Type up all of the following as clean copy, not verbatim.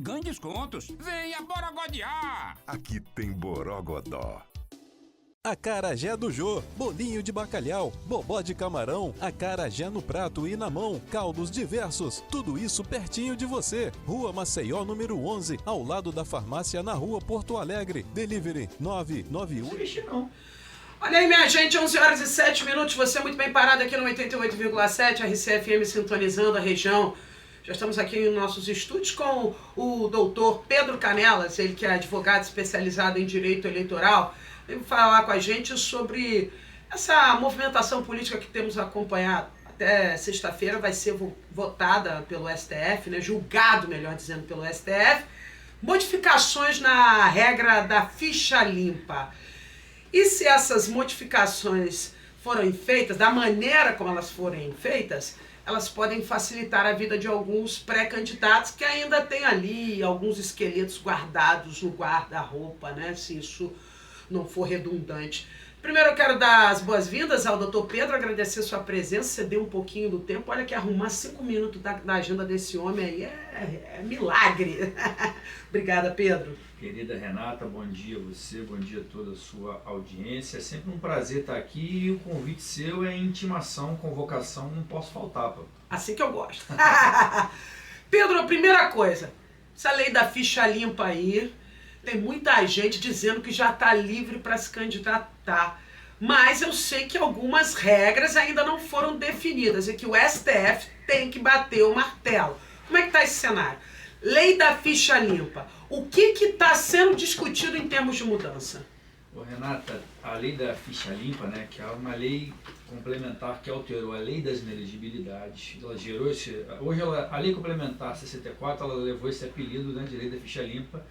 Ganhe descontos. Venha borogodear. Aqui tem Borogodó. Acarajé do Jô, bolinho de bacalhau, bobó de camarão, acarajé no prato e na mão, caldos diversos, tudo isso pertinho de você. Rua Maceió, número 11, ao lado da farmácia na Rua Porto Alegre. Delivery 991. Olha aí, minha gente, 11 horas e 7 minutos, você muito bem parado aqui no 88,7, RCFM sintonizando a região. Já estamos aqui em nossos estúdios com o doutor Pedro Canelas, ele que é advogado especializado em direito eleitoral. Vem falar com a gente sobre essa movimentação política que temos acompanhado. Até sexta-feira vai ser votada pelo STF, né, julgado, melhor dizendo, pelo STF, modificações na regra da ficha limpa. E se essas modificações forem feitas, da maneira como elas forem feitas, elas podem facilitar a vida de alguns pré-candidatos que ainda têm ali alguns esqueletos guardados no guarda-roupa, né, se isso não for redundante. Primeiro eu quero dar as boas-vindas ao doutor Pedro, agradecer sua presença, ceder um pouquinho do tempo. Olha que arrumar 5 minutos da agenda desse homem aí é milagre. Obrigada, Pedro. Querida Renata, bom dia a você, bom dia a toda a sua audiência. É sempre um prazer estar aqui e o convite seu é intimação, convocação, não posso faltar, pô. Assim que eu gosto. Pedro, a primeira coisa, essa lei da ficha limpa aí, tem muita gente dizendo que já está livre para se candidatar, mas eu sei que algumas regras ainda não foram definidas e que o STF tem que bater o martelo. Como é que está esse cenário? Lei da ficha limpa. O que está sendo discutido em termos de mudança? Ô, Renata, a lei da ficha limpa, né, que é uma lei complementar que alterou a lei das inelegibilidades, ela gerou esse... Hoje a lei complementar 64, ela levou esse apelido, né, de lei da ficha limpa.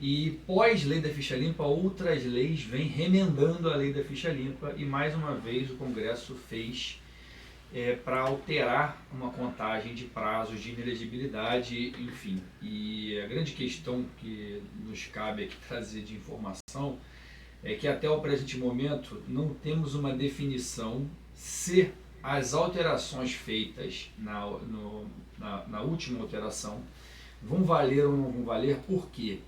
E pós-lei da ficha limpa, outras leis vêm remendando a lei da ficha limpa e mais uma vez o Congresso fez para alterar uma contagem de prazos de inelegibilidade, enfim. E a grande questão que nos cabe aqui trazer de informação é que até o presente momento não temos uma definição se as alterações feitas na última alteração vão valer ou não vão valer, por quê?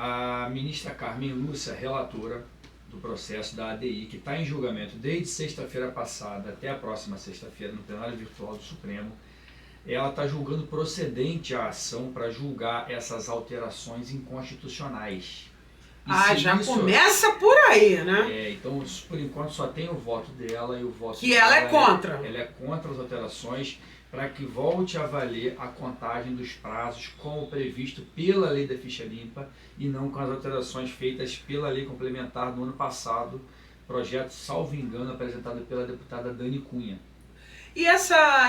A ministra Carmen Lúcia, relatora do processo da ADI, que está em julgamento desde sexta-feira passada até a próxima sexta-feira no plenário virtual do Supremo, ela está julgando procedente a ação para julgar essas alterações inconstitucionais. Já começa por aí, né? Então, por enquanto, só tem o voto dela e o voto que ela é contra. Ela é contra as alterações para que volte a valer a contagem dos prazos como previsto pela lei da ficha limpa e não com as alterações feitas pela lei complementar do ano passado, projeto, salvo engano, apresentado pela deputada Dani Cunha. E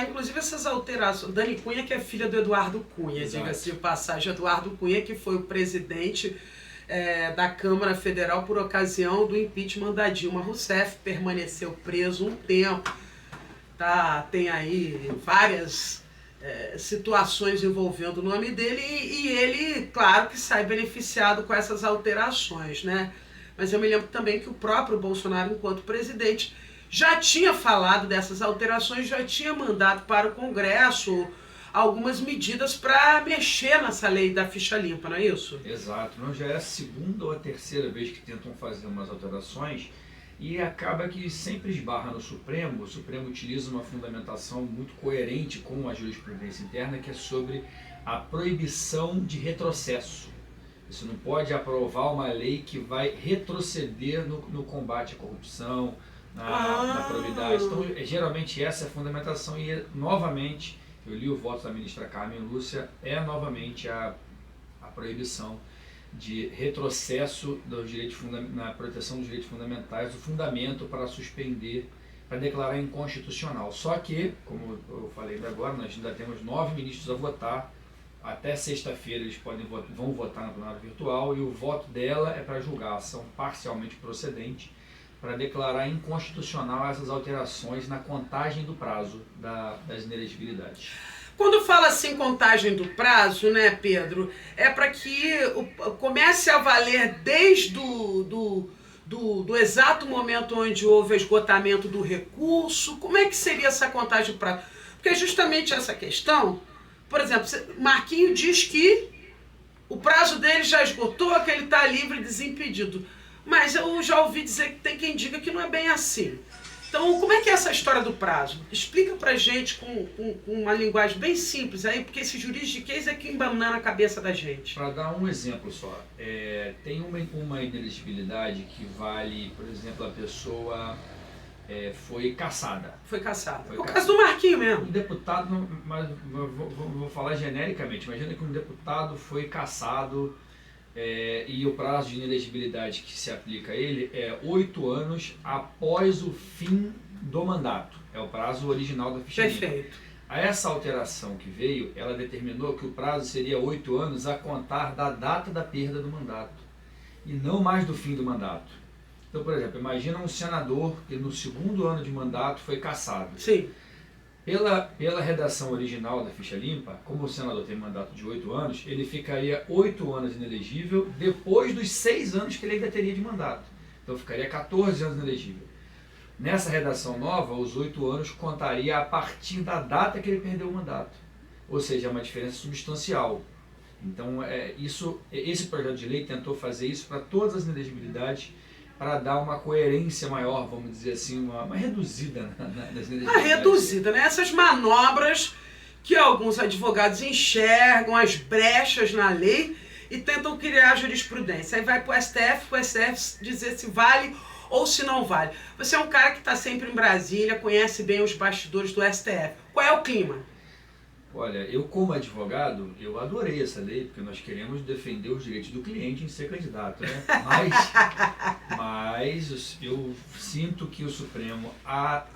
inclusive essas alterações, Dani Cunha, que é filha do Eduardo Cunha, diga-se de passagem, Eduardo Cunha, que foi o presidente da Câmara Federal por ocasião do impeachment da Dilma Rousseff, permaneceu preso um tempo. Tem aí várias situações envolvendo o nome dele e ele, claro, que sai beneficiado com essas alterações, né? Mas eu me lembro também que o próprio Bolsonaro, enquanto presidente, já tinha falado dessas alterações, já tinha mandado para o Congresso algumas medidas para mexer nessa lei da ficha limpa, não é isso? Exato, não já é a segunda ou a terceira vez que tentam fazer umas alterações. E acaba que sempre esbarra no Supremo. O Supremo utiliza uma fundamentação muito coerente com a jurisprudência interna, que é sobre a proibição de retrocesso. Você não pode aprovar uma lei que vai retroceder no combate à corrupção, na probidade. Então, geralmente essa é a fundamentação e, novamente, eu li o voto da ministra Carmen Lúcia, novamente a proibição de retrocesso dos direitos na proteção dos direitos fundamentais, o fundamento para suspender, para declarar inconstitucional. Só que, como eu falei agora, nós ainda temos 9 ministros a votar, até sexta-feira eles vão votar no plenário virtual e o voto dela é para julgar a ação parcialmente procedente, para declarar inconstitucional essas alterações na contagem do prazo das inelegibilidades. Quando fala assim contagem do prazo, né, Pedro, é para que comece a valer desde do exato momento onde houve esgotamento do recurso. Como é que seria essa contagem do prazo? Porque é justamente essa questão, por exemplo, Marquinho diz que prazo dele já esgotou, que ele está livre e desimpedido. Mas eu já ouvi dizer que tem quem diga que não é bem assim. Então, como é que é essa história do prazo? Explica pra gente com uma linguagem bem simples aí, porque esse juridiquês é que embanana a cabeça da gente. Para dar um exemplo só, tem uma inelegibilidade que vale, por exemplo, a pessoa foi cassada. Foi cassada. Foi O cassada. caso do Marquinho mesmo. Um deputado, mas vou falar genericamente, imagina que um deputado foi cassado e o prazo de inelegibilidade que se aplica a ele é 8 anos após o fim do mandato. É o prazo original da ficha limpa. Perfeito. A essa alteração que veio, ela determinou que o prazo seria 8 anos a contar da data da perda do mandato e não mais do fim do mandato. Então, por exemplo, imagina um senador que no 2º ano de mandato foi cassado. Sim. Pela redação original da ficha limpa, como o senador tem mandato de 8 anos, ele ficaria 8 anos inelegível depois dos 6 anos que ele ainda teria de mandato. Então ficaria 14 anos inelegível. Nessa redação nova, os 8 anos contaria a partir da data que ele perdeu o mandato. Ou seja, é uma diferença substancial. Então, esse projeto de lei tentou fazer isso para todas as inelegibilidades, para dar uma coerência maior, vamos dizer assim, uma reduzida nas inelegibilidades. Uma reduzida, né? Essas manobras que alguns advogados enxergam as brechas na lei e tentam criar jurisprudência. Aí vai para o STF dizer se vale ou se não vale. Você é um cara que está sempre em Brasília, conhece bem os bastidores do STF. Qual é o clima? Olha, eu como advogado, eu adorei essa lei, porque nós queremos defender os direitos do cliente em ser candidato, né? Mas eu sinto que o Supremo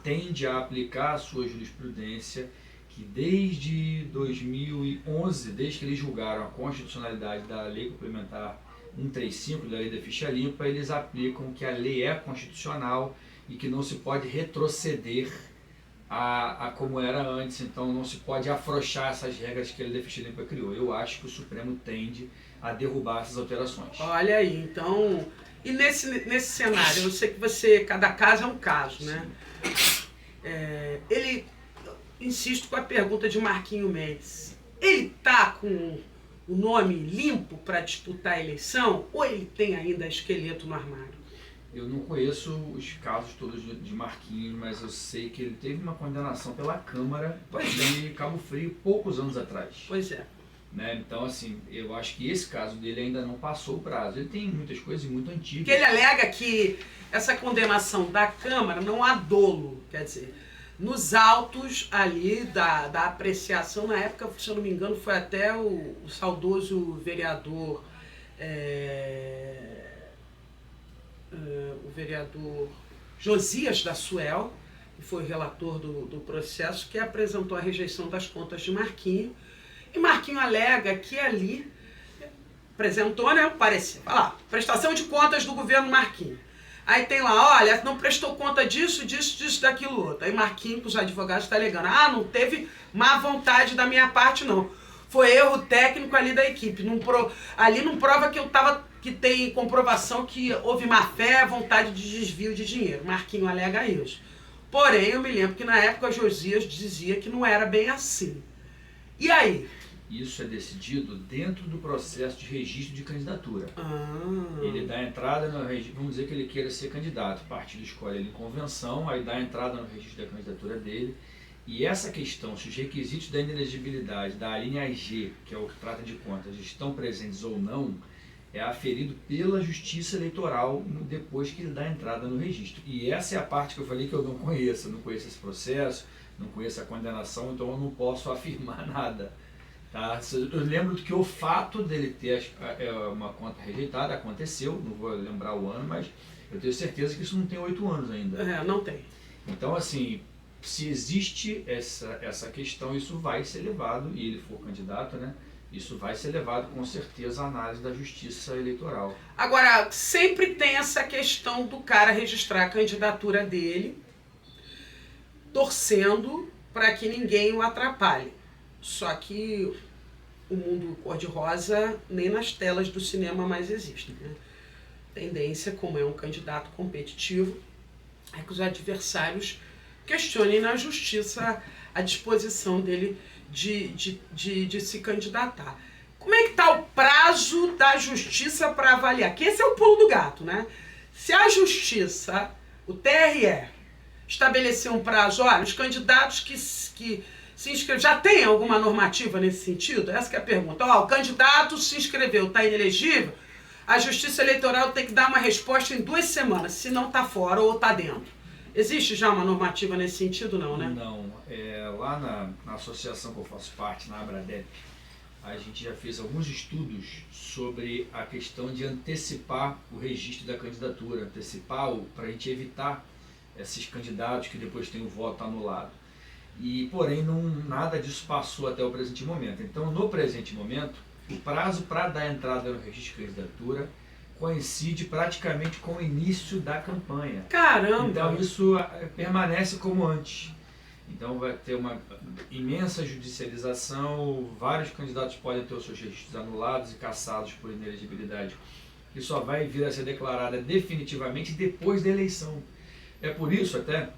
tende a aplicar a sua jurisprudência, que desde 2011, desde que eles julgaram a constitucionalidade da Lei Complementar 135, da Lei da Ficha Limpa, eles aplicam que a lei é constitucional e que não se pode retroceder a como era antes, então não se pode afrouxar essas regras que a Lei da Ficha Limpa criou. Eu acho que o Supremo tende a derrubar essas alterações. Olha aí, então... E nesse cenário, eu sei que cada caso é um caso, né? Insisto com a pergunta de Marquinho Mendes. Ele tá com o nome limpo para disputar a eleição ou ele tem ainda esqueleto no armário? Eu não conheço os casos todos de Marquinhos, mas eu sei que ele teve uma condenação pela Câmara de Cabo Frio poucos anos atrás. Pois é. Né? Então, assim, eu acho que esse caso dele ainda não passou o prazo. Ele tem muitas coisas muito antigas. Porque ele alega que essa condenação da Câmara não há dolo, quer dizer, nos autos ali da apreciação, na época, se eu não me engano, foi até o saudoso vereador... o vereador Josias da Suel, que foi o relator do processo, que apresentou a rejeição das contas de Marquinho. E Marquinho alega que ali apresentou, né, o parecer. Vai lá, prestação de contas do governo Marquinho. Aí tem lá, olha, não prestou conta disso, daquilo outro. Aí Marquinho, com os advogados, está alegando, não teve má vontade da minha parte, não. Foi erro técnico ali da equipe. Ali não prova que tem comprovação que houve má fé, vontade de desvio de dinheiro. Marquinho alega isso. Porém, eu me lembro que na época Josias dizia que não era bem assim. E aí? Isso é decidido dentro do processo de registro de candidatura. Ele dá entrada no registro, vamos dizer que ele queira ser candidato. O partido escolhe ele em convenção, aí dá entrada no registro da candidatura dele. E essa questão, se os requisitos da inelegibilidade da linha G, que é o que trata de contas, estão presentes ou não, é aferido pela Justiça Eleitoral depois que ele dá entrada no registro. E essa é a parte que eu falei que eu não conheço. Eu não conheço esse processo, não conheço a condenação, então eu não posso afirmar nada. Tá? Eu lembro que o fato dele ter uma conta rejeitada aconteceu, não vou lembrar o ano, mas eu tenho certeza que isso não tem 8 anos ainda. Não tem. Então, assim, se existe essa questão, isso vai ser levado, e ele for candidato, né? Isso vai ser levado com certeza à análise da Justiça Eleitoral. Agora, sempre tem essa questão do cara registrar a candidatura dele, torcendo para que ninguém o atrapalhe. Só que o mundo cor-de-rosa nem nas telas do cinema mais existe, né? Tendência, como é um candidato competitivo, é que os adversários questionem na justiça a disposição dele de se candidatar. Como é que está o prazo à justiça para avaliar. Que esse é o pulo do gato, né? Se a justiça, o TRE, estabelecer um prazo, olha, os candidatos que se inscreveram, já tem alguma normativa nesse sentido? Essa que é a pergunta. Ó, o candidato se inscreveu, está inelegível, a Justiça Eleitoral tem que dar uma resposta em 2 semanas, se não está fora ou está dentro. Existe já uma normativa nesse sentido, não, né? Não. Lá na associação que eu faço parte, na Abradep, a gente já fez alguns estudos sobre a questão de antecipar o registro da candidatura, para a gente evitar esses candidatos que depois têm o voto anulado. Porém, nada disso passou até o presente momento. Então, no presente momento, o prazo para dar entrada no registro de candidatura coincide praticamente com o início da campanha. Caramba! Então, isso permanece como antes. Então vai ter uma imensa judicialização, vários candidatos podem ter os seus registros anulados e cassados por inelegibilidade, que só vai vir a ser declarada definitivamente depois da eleição. É por isso, até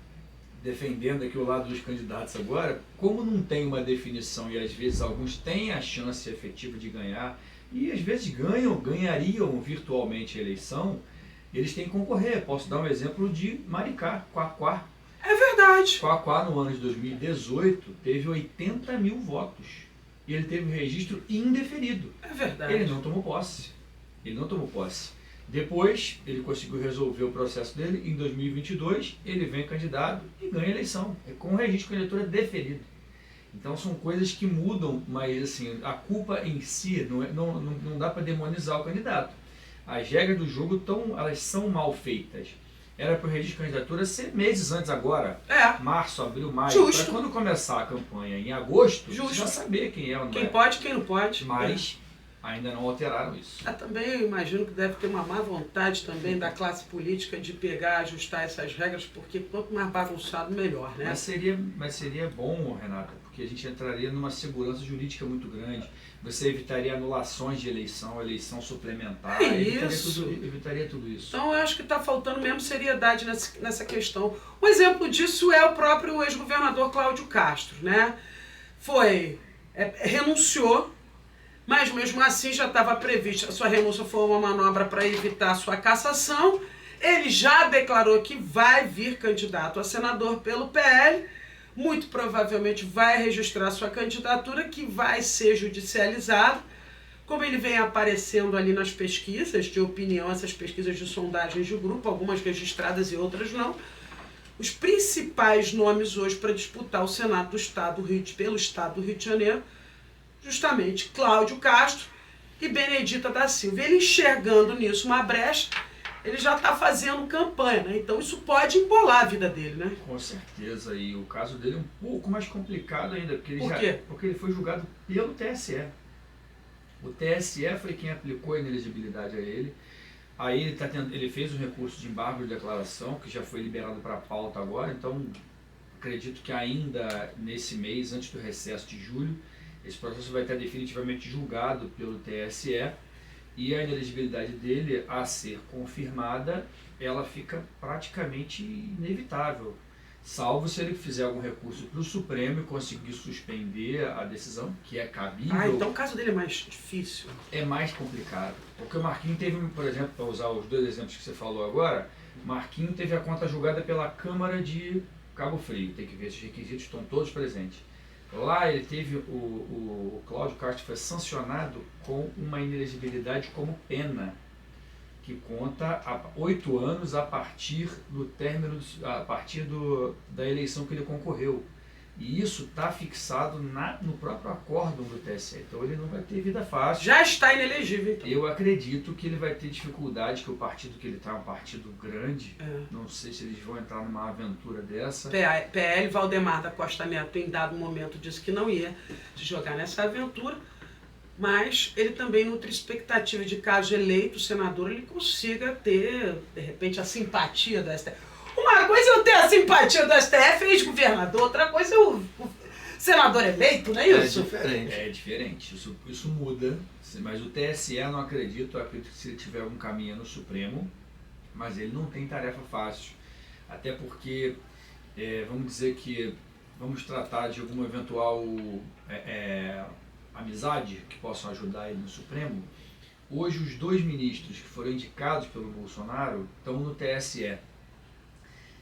defendendo aqui o lado dos candidatos agora, como não tem uma definição e às vezes alguns têm a chance efetiva de ganhar e às vezes ganhariam virtualmente a eleição, eles têm que concorrer. Posso dar um exemplo de Maricá, Quaquá. É verdade. Quaquá, no ano de 2018, teve 80 mil votos. E ele teve um registro indeferido. É verdade. Ele não tomou posse. Depois, ele conseguiu resolver o processo dele. Em 2022, ele vem candidato e ganha a eleição. Com o registro de candidatura deferido. Então, são coisas que mudam, mas assim, a culpa em si não dá para demonizar o candidato. As regras do jogo elas são mal feitas. Era para o registro de candidatura ser meses antes agora. Março, abril, maio. Justo. Para quando começar a campanha em agosto, Justo. já saber quem é ou não Quem é. pode, quem não pode. Mas ainda não alteraram isso. Também eu imagino que deve ter uma má vontade também da classe política de pegar, ajustar essas regras, porque quanto mais bagunçado, melhor, né? Mas seria bom, Renata, porque a gente entraria numa segurança jurídica muito grande. Você evitaria anulações de eleição suplementar, evitaria tudo isso. Então eu acho que está faltando mesmo seriedade nessa questão. Um exemplo disso é o próprio ex-governador Cláudio Castro, né? Renunciou, mas mesmo assim já estava previsto. A sua renúncia foi uma manobra para evitar a sua cassação. Ele já declarou que vai vir candidato a senador pelo PL. Muito provavelmente vai registrar sua candidatura, que vai ser judicializada. Como ele vem aparecendo ali nas pesquisas de opinião, essas pesquisas de sondagens de grupo, algumas registradas e outras não, os principais nomes hoje para disputar o Senado do Estado pelo Estado do Rio de Janeiro, justamente Cláudio Castro e Benedita da Silva. Ele enxergando nisso uma brecha, ele já está fazendo campanha, né? Então isso pode embolar a vida dele, né? Com certeza, e o caso dele é um pouco mais complicado ainda, porque Por quê? Porque ele foi julgado pelo TSE. O TSE foi quem aplicou a inelegibilidade a ele. Aí ele fez um recurso de embargo de declaração, que já foi liberado para pauta agora, então acredito que ainda nesse mês, antes do recesso de julho, esse processo vai estar definitivamente julgado pelo TSE. E a inelegibilidade dele, a ser confirmada, ela fica praticamente inevitável. Salvo se ele fizer algum recurso para o Supremo e conseguir suspender a decisão, que é cabível. Então o caso dele é mais difícil. É mais complicado. Porque o Marquinhos teve, por exemplo, para usar os 2 exemplos que você falou agora, Marquinhos teve a conta julgada pela Câmara de Cabo Frio. Tem que ver se os requisitos estão todos presentes. Lá ele teve, o Cláudio Castro foi sancionado com uma inelegibilidade como pena, que conta 8 anos a partir do término, da eleição que ele concorreu. E isso está fixado no próprio acórdão do TSE, então ele não vai ter vida fácil. Já está inelegível, então. Eu acredito que ele vai ter dificuldade, que o partido que ele está é um partido grande, não sei se eles vão entrar numa aventura dessa. PL, Valdemar da Costa Neto, em dado momento, disse que não ia se jogar nessa aventura, mas ele também nutre expectativa de, caso eleito senador, ele consiga ter, de repente, a simpatia da STF. Uma coisa é eu ter a simpatia do STF, ex-governador, outra coisa é o senador eleito, não é isso? É diferente, isso muda, mas o TSE eu acredito que se ele tiver algum caminho no Supremo, mas ele não tem tarefa fácil, até porque, vamos dizer que vamos tratar de alguma eventual amizade que possa ajudar ele no Supremo. hoje os 2 ministros que foram indicados pelo Bolsonaro estão no TSE.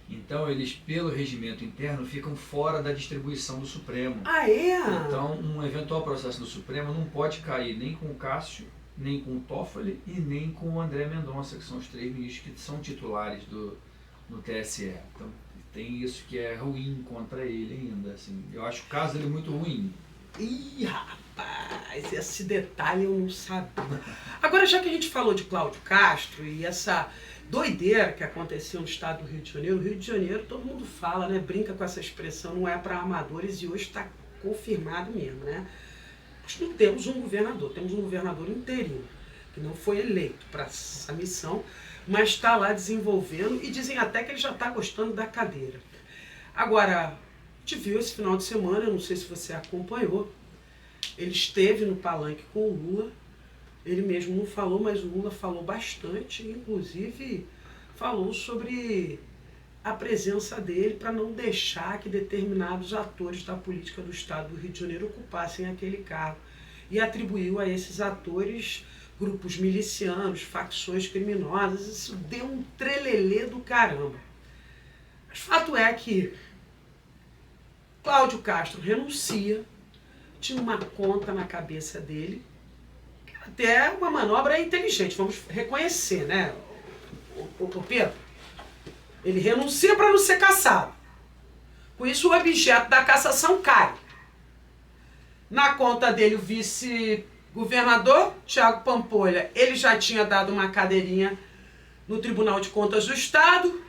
Então eles, pelo regimento interno, ficam fora da distribuição do Supremo. Ah, é? Então um eventual processo do Supremo não pode cair nem com o Cássio, nem com o Toffoli e nem com o André Mendonça, que são os 3 ministros que são titulares no TSE. Então tem isso que é ruim contra ele ainda. Assim. Eu acho o caso dele muito ruim. Ih, rapaz, esse detalhe eu não sabia. Agora, já que a gente falou de Cláudio Castro e essa doideira que aconteceu no estado do Rio de Janeiro, o Rio de Janeiro, todo mundo fala, né? Brinca com essa expressão, não é para amadores, e hoje está confirmado mesmo, né? Nós não temos um governador, temos um governador interino, que não foi eleito para essa missão, mas está lá desenvolvendo e dizem até que ele já está gostando da cadeira. Agora, a gente viu esse final de semana, eu não sei se você acompanhou, ele esteve no palanque com o Lula. Ele mesmo não falou, mas o Lula falou bastante, inclusive falou sobre a presença dele para não deixar que determinados atores da política do estado do Rio de Janeiro ocupassem aquele cargo. E atribuiu a esses atores grupos milicianos, facções criminosas. Isso deu um trelelê do caramba. Mas fato é que Cláudio Castro renuncia, tinha uma conta na cabeça dele, até uma manobra inteligente, vamos reconhecer, né, o Pedro? Ele renuncia para não ser caçado. Com isso, o objeto da cassação cai. Na conta dele, o vice-governador, Thiago Pampolha, ele já tinha dado uma cadeirinha no Tribunal de Contas do Estado,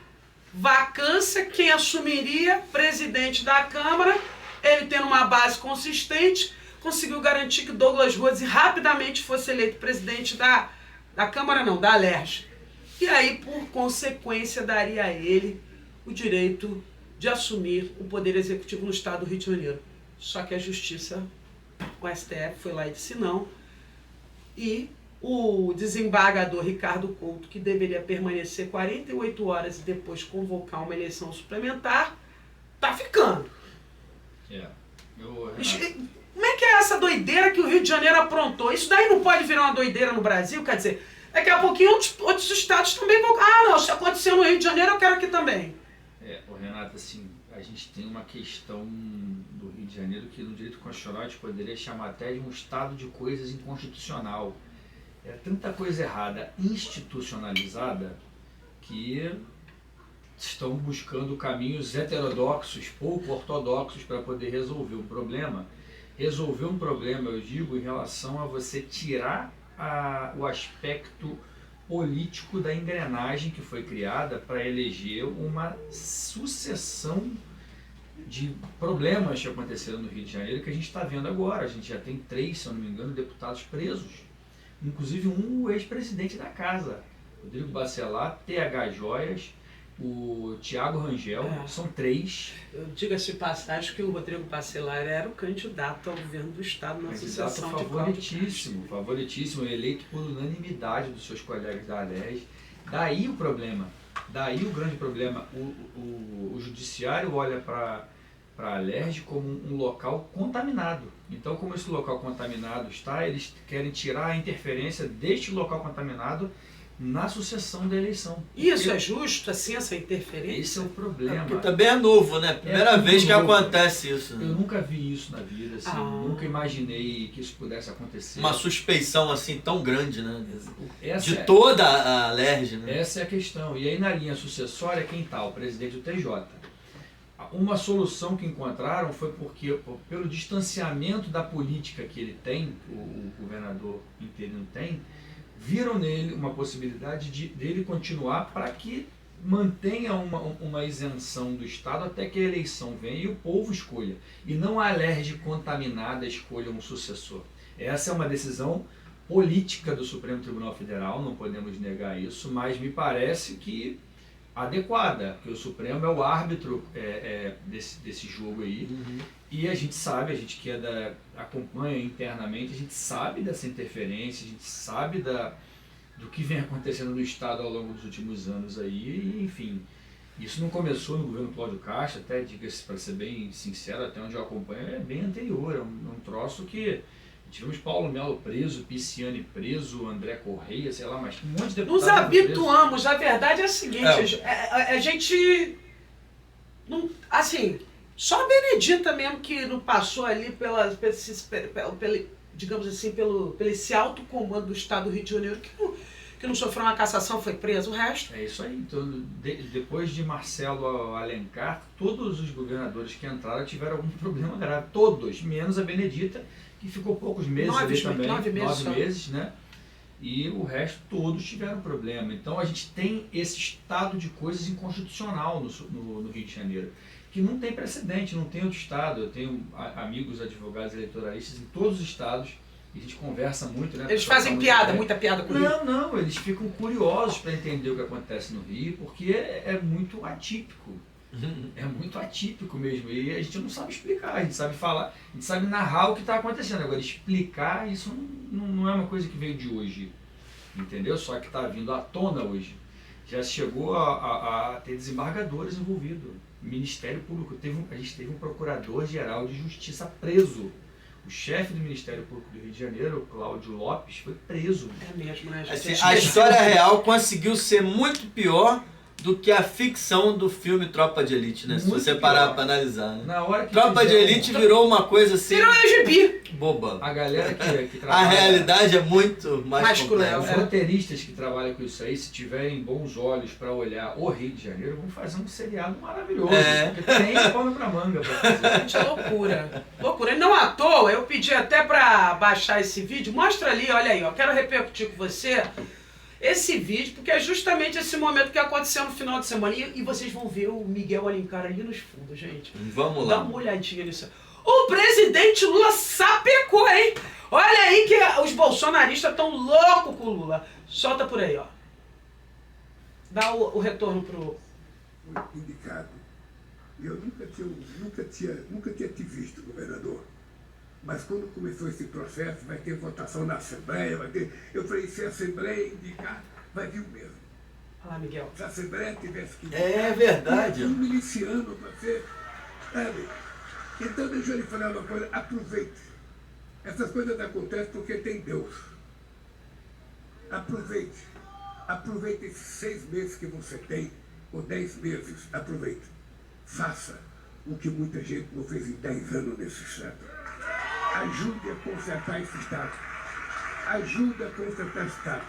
vacância, quem assumiria? Presidente da Câmara, ele tendo uma base consistente, conseguiu garantir que Douglas Rhodes rapidamente fosse eleito presidente da Câmara, não, da Alerj. E aí, por consequência, daria a ele o direito de assumir o poder executivo no estado do Rio de Janeiro. Só que a Justiça, o STF, foi lá e disse não. E o desembargador Ricardo Couto, que deveria permanecer 48 horas e depois convocar uma eleição suplementar, tá ficando. Como é que é essa doideira que o Rio de Janeiro aprontou? Isso daí não pode virar uma doideira no Brasil? Quer dizer, daqui a pouquinho outros estados também vão... Ah, não, se aconteceu no Rio de Janeiro, eu quero aqui também. Renato, assim, a gente tem uma questão do Rio de Janeiro que no direito constitucional a gente poderia chamar até de um estado de coisas inconstitucional. É tanta coisa errada institucionalizada que estão buscando caminhos heterodoxos, pouco ortodoxos para poder resolver um problema. Resolver um problema, eu digo, em relação a você tirar o aspecto político da engrenagem que foi criada para eleger uma sucessão de problemas que aconteceram no Rio de Janeiro que a gente está vendo agora. A gente já tem 3, se eu não me engano, deputados presos, inclusive o ex-presidente da casa, Rodrigo Bacelar, TH Joias, o Thiago Rangel, são 3. Diga-se de passagem que o Rodrigo Bacelar era o candidato ao governo do estado na associação de favoritíssimo, eleito por unanimidade dos seus colegas da Alerj. Daí o problema, daí o grande problema, o judiciário olha para a Alerj como um local contaminado. Então, como esse local contaminado está, eles querem tirar a interferência deste local contaminado na sucessão da eleição. Isso é justo, assim, essa interferência? Esse é o problema. Porque também é novo, né? Primeira vez que acontece isso. Né? Eu nunca vi isso na vida, assim, nunca imaginei que isso pudesse acontecer. Uma suspeição assim tão grande, né? De toda a Alerj, né? Essa é a questão. E aí na linha sucessória, quem está? O presidente do TJ. Uma solução que encontraram foi porque, pelo distanciamento da política que ele tem, o governador interino tem, viram nele uma possibilidade dele continuar para que mantenha uma isenção do Estado até que a eleição venha e o povo escolha. E não a Alerj contaminada escolha um sucessor. Essa é uma decisão política do Supremo Tribunal Federal, não podemos negar isso, mas me parece que adequada, que o Supremo é o árbitro desse jogo aí. E a gente sabe, a gente que acompanha internamente, a gente sabe dessa interferência, a gente sabe do que vem acontecendo no Estado ao longo dos últimos anos aí, e, enfim, isso não começou no governo Cláudio Castro, até diga-se, para ser bem sincero, até onde eu acompanho, é bem anterior, é um troço que Tivemos Paulo Melo preso, Pisciani preso, André Correia, sei lá, mas um monte de deputados Nos habituamos, a verdade é a seguinte, a gente, não, assim, só a Benedita mesmo que não passou ali digamos assim, pelo esse alto comando do Estado do Rio de Janeiro, que não sofreu uma cassação, foi preso, o resto. É isso aí. Então, depois de Marcelo Alencar, todos os governadores que entraram tiveram algum problema grave. Todos, menos a Benedita, que ficou poucos meses ali também. 9 meses, né? E o resto, todos tiveram problema. Então, a gente tem esse estado de coisas inconstitucional no Rio de Janeiro, que não tem precedente, não tem outro estado. Eu tenho amigos advogados eleitoralistas em todos os estados, e a gente conversa muito, né? Eles fazem piada, muita piada com o Rio. Não, eles ficam curiosos para entender o que acontece no Rio, porque é muito atípico. É muito atípico mesmo, e a gente não sabe explicar, a gente sabe falar, a gente sabe narrar o que está acontecendo. Agora, explicar isso não é uma coisa que veio de hoje, entendeu? Só que está vindo à tona hoje. Já chegou a ter desembargadores envolvidos. Ministério Público, a gente teve um procurador-geral de justiça preso. O chefe do Ministério Público do Rio de Janeiro, Cláudio Lopes, foi preso. É mesmo, né? Assim, a história real conseguiu ser muito pior do que a ficção do filme Tropa de Elite, né? Se Muito você pior. parar pra analisar, né? Na hora que Tropa de Elite virou uma coisa assim... Virou gibi. boba. A galera que A trabalha... realidade é muito mais Mais complexa. cruel, Os roteiristas que trabalham com isso aí, se tiverem bons olhos para olhar o Rio de Janeiro, vão fazer um seriado maravilhoso. É. Porque tem pano pra manga pra fazer. Gente, é loucura. Loucura. E não à toa, eu pedi até pra baixar esse vídeo. Mostra ali, olha aí, ó. Quero repercutir com você esse vídeo, porque é justamente esse momento que aconteceu no final de semana. E vocês vão ver o Miguel Alencar ali nos fundos, gente. Vamos Dá lá. uma olhadinha nisso. O presidente Lula sapecou, hein? Olha aí que os bolsonaristas estão loucos com o Lula. Solta por aí, ó. Dá o retorno pro... Foi indicado. Eu nunca tinha te visto, governador. Mas quando começou esse processo, vai ter votação na Assembleia, vai ter... Eu falei, se a Assembleia indicar, vai vir o mesmo. Olha lá, Miguel. Se a Assembleia tivesse que indicar... É verdade. Um miliciano para ser... Sabe? Então deixa eu lhe falar uma coisa, aproveite. Essas coisas acontecem porque tem Deus. Aproveite. Aproveite esses 6 meses que você tem, ou 10 meses, aproveite. Faça o que muita gente não fez em 10 anos nesse Estado. Ajude a consertar esse Estado. Ajude a consertar esse Estado.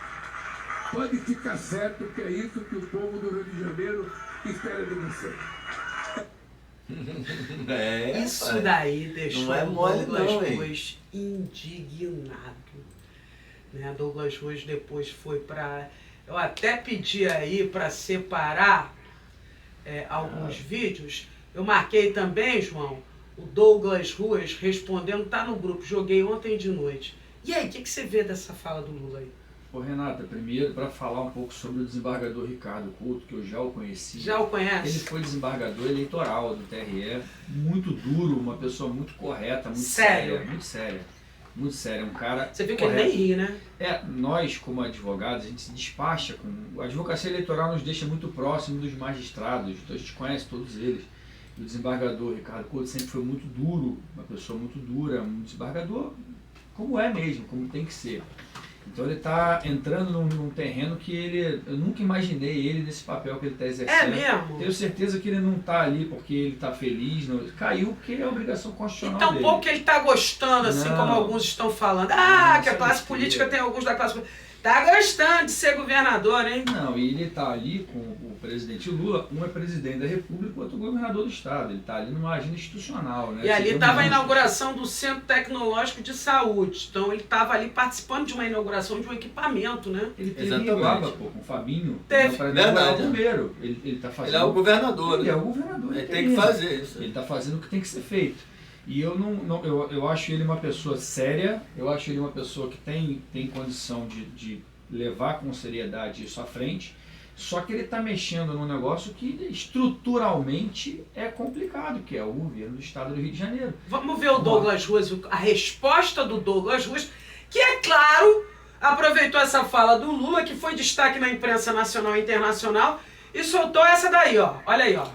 Pode ficar certo que é isso que o povo do Rio de Janeiro espera de você. É, Isso pai. daí deixou Não é mole Douglas não, hein? Ruas indignado. Né? Douglas Ruas depois foi para... Eu até pedi aí para separar alguns vídeos. Eu marquei também, João, o Douglas Ruas respondendo, tá no grupo, joguei ontem de noite. E aí, o que você vê dessa fala do Lula aí? Ô Renata, primeiro para falar um pouco sobre o desembargador Ricardo Couto, que eu já o conheci. Já o Ele conhece? foi desembargador eleitoral do TRE, muito duro, uma pessoa muito correta, muito Sério? séria, muito séria. Muito séria, um cara Você viu que correto. ele nem ri, né? Nós, como advogados, a gente se despacha com... A advocacia eleitoral nos deixa muito próximo dos magistrados, então a gente conhece todos eles. E o desembargador Ricardo Couto sempre foi muito duro, uma pessoa muito dura, um desembargador como é mesmo, como tem que ser. Então ele está entrando num terreno que eu nunca imaginei ele nesse papel que ele está exercendo. É mesmo? Tenho certeza que ele não está ali porque ele está feliz, não. Caiu porque é a obrigação constitucional Então, dele. pouco que ele tá gostando, assim Não. como alguns estão falando. Não, Que a isso é classe besteira. política tem alguns da classe política. Tá gostando de ser governador, hein? Não, e ele está ali com o presidente Lula, um é presidente da República, o outro governador do Estado. Ele está ali numa agenda institucional, né? E ali Segundo estava a nós. inauguração do Centro Tecnológico de Saúde. Então ele estava ali participando de uma inauguração de um equipamento, né? Ele teve Exatamente. em Iguaba, pô, com o Fabinho. Teve. Para Verdade. inaugurar o bombeiro. Ele tá fazendo... Ele é o governador, Ele é né? o governador. Ele tem interino. que fazer isso. Ele está fazendo o que tem que ser feito. E eu acho ele uma pessoa séria, eu acho ele uma pessoa que tem condição de levar com seriedade isso à frente, só que ele está mexendo num negócio que estruturalmente é complicado, que é o governo do Estado do Rio de Janeiro. Vamos ver o Douglas Ruas, a resposta do Douglas Ruas, que é claro, aproveitou essa fala do Lula, que foi destaque na imprensa nacional e internacional, e soltou essa daí, ó. Olha aí, ó.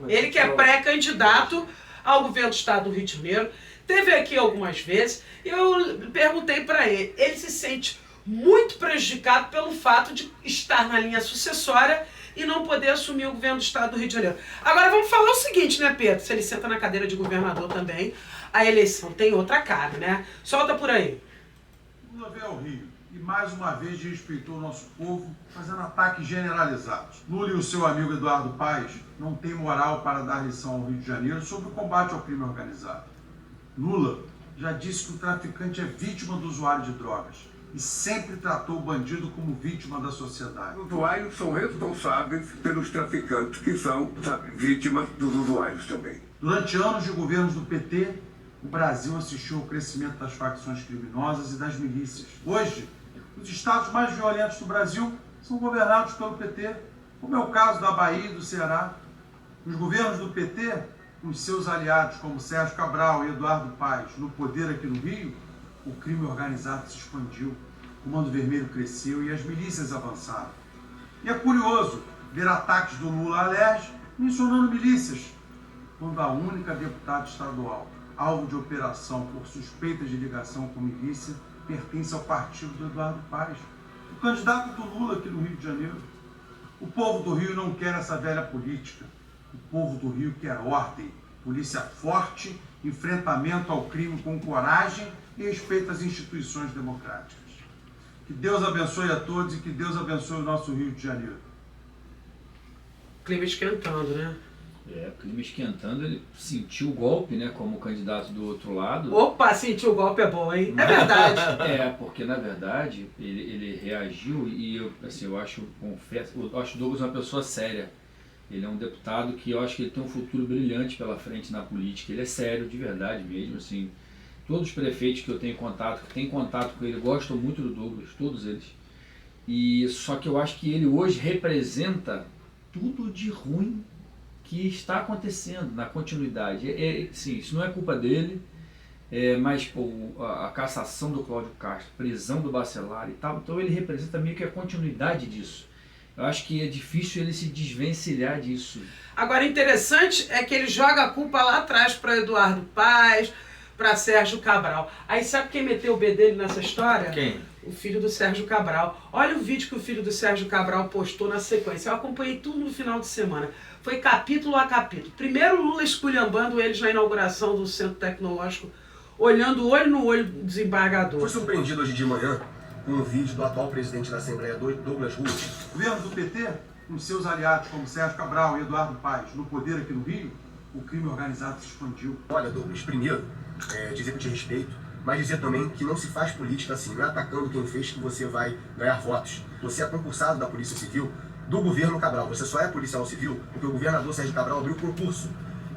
Ele que é pré-candidato ao governo do Estado do Rio de Janeiro, Teve aqui algumas vezes, eu perguntei para ele se sente muito prejudicado pelo fato de estar na linha sucessória e não poder assumir o governo do estado do Rio de Janeiro. Agora vamos falar o seguinte, né, Pedro? Se ele senta na cadeira de governador também, a eleição tem outra cara, né? Solta por aí. Lula veio ao Rio e mais uma vez desrespeitou o nosso povo, fazendo ataques generalizados. Lula e o seu amigo Eduardo Paes não têm moral para dar lição ao Rio de Janeiro sobre o combate ao crime organizado. Lula já disse que o traficante é vítima do usuário de drogas e sempre tratou o bandido como vítima da sociedade. Os usuários são responsáveis pelos traficantes, que são, vítimas dos usuários também. Durante anos de governos do PT, o Brasil assistiu ao crescimento das facções criminosas e das milícias. Hoje, os estados mais violentos do Brasil são governados pelo PT, como é o caso da Bahia e do Ceará. Os governos do PT, com seus aliados como Sérgio Cabral e Eduardo Paes no poder aqui no Rio, o crime organizado se expandiu, o Comando Vermelho cresceu e as milícias avançaram. E é curioso ver ataques do Lula à LERJ mencionando milícias, quando a única deputada estadual alvo de operação por suspeita de ligação com milícia pertence ao partido do Eduardo Paes, o candidato do Lula aqui no Rio de Janeiro. O povo do Rio não quer essa velha política. O povo do Rio quer ordem, polícia forte, enfrentamento ao crime com coragem e respeito às instituições democráticas. Que Deus abençoe a todos e que Deus abençoe o nosso Rio de Janeiro. Clima esquentando, né? O clima esquentando, ele sentiu o golpe, né, como candidato do outro lado. Opa, sentiu o golpe é bom, hein? É verdade. Porque na verdade ele reagiu e eu acho o Douglas uma pessoa séria. Ele é um deputado que eu acho que ele tem um futuro brilhante pela frente na política. Ele é sério, de verdade mesmo, assim. Todos os prefeitos que eu tenho contato, que têm contato com ele, gostam muito do Douglas, todos eles. E só que eu acho que ele hoje representa tudo de ruim que está acontecendo na continuidade. Sim, isso não é culpa dele, mas a cassação do Cláudio Castro, prisão do Bacelar e tal, então ele representa meio que a continuidade disso. Eu acho que é difícil ele se desvencilhar disso. Agora, interessante é que ele joga a culpa lá atrás para Eduardo Paes, para Sérgio Cabral. Aí sabe quem meteu o B dele nessa história? Quem? O filho do Sérgio Cabral. Olha o vídeo que o filho do Sérgio Cabral postou na sequência. Eu acompanhei tudo no final de semana. Foi capítulo a capítulo. Primeiro Lula esculhambando eles na inauguração do Centro Tecnológico, olhando olho no olho do desembargador. Fui surpreendido hoje de manhã com um vídeo do atual presidente da Assembleia, Douglas Ruth. O governo do PT, com seus aliados como Sérgio Cabral e Eduardo Paes no poder aqui no Rio, o crime organizado se expandiu. Olha, Douglas, primeiro, dizer que eu te respeito, mas dizer também que não se faz política assim, não é atacando quem fez que você vai ganhar votos. Você é concursado da Polícia Civil do governo Cabral, você só é policial civil porque o governador Sérgio Cabral abriu concurso.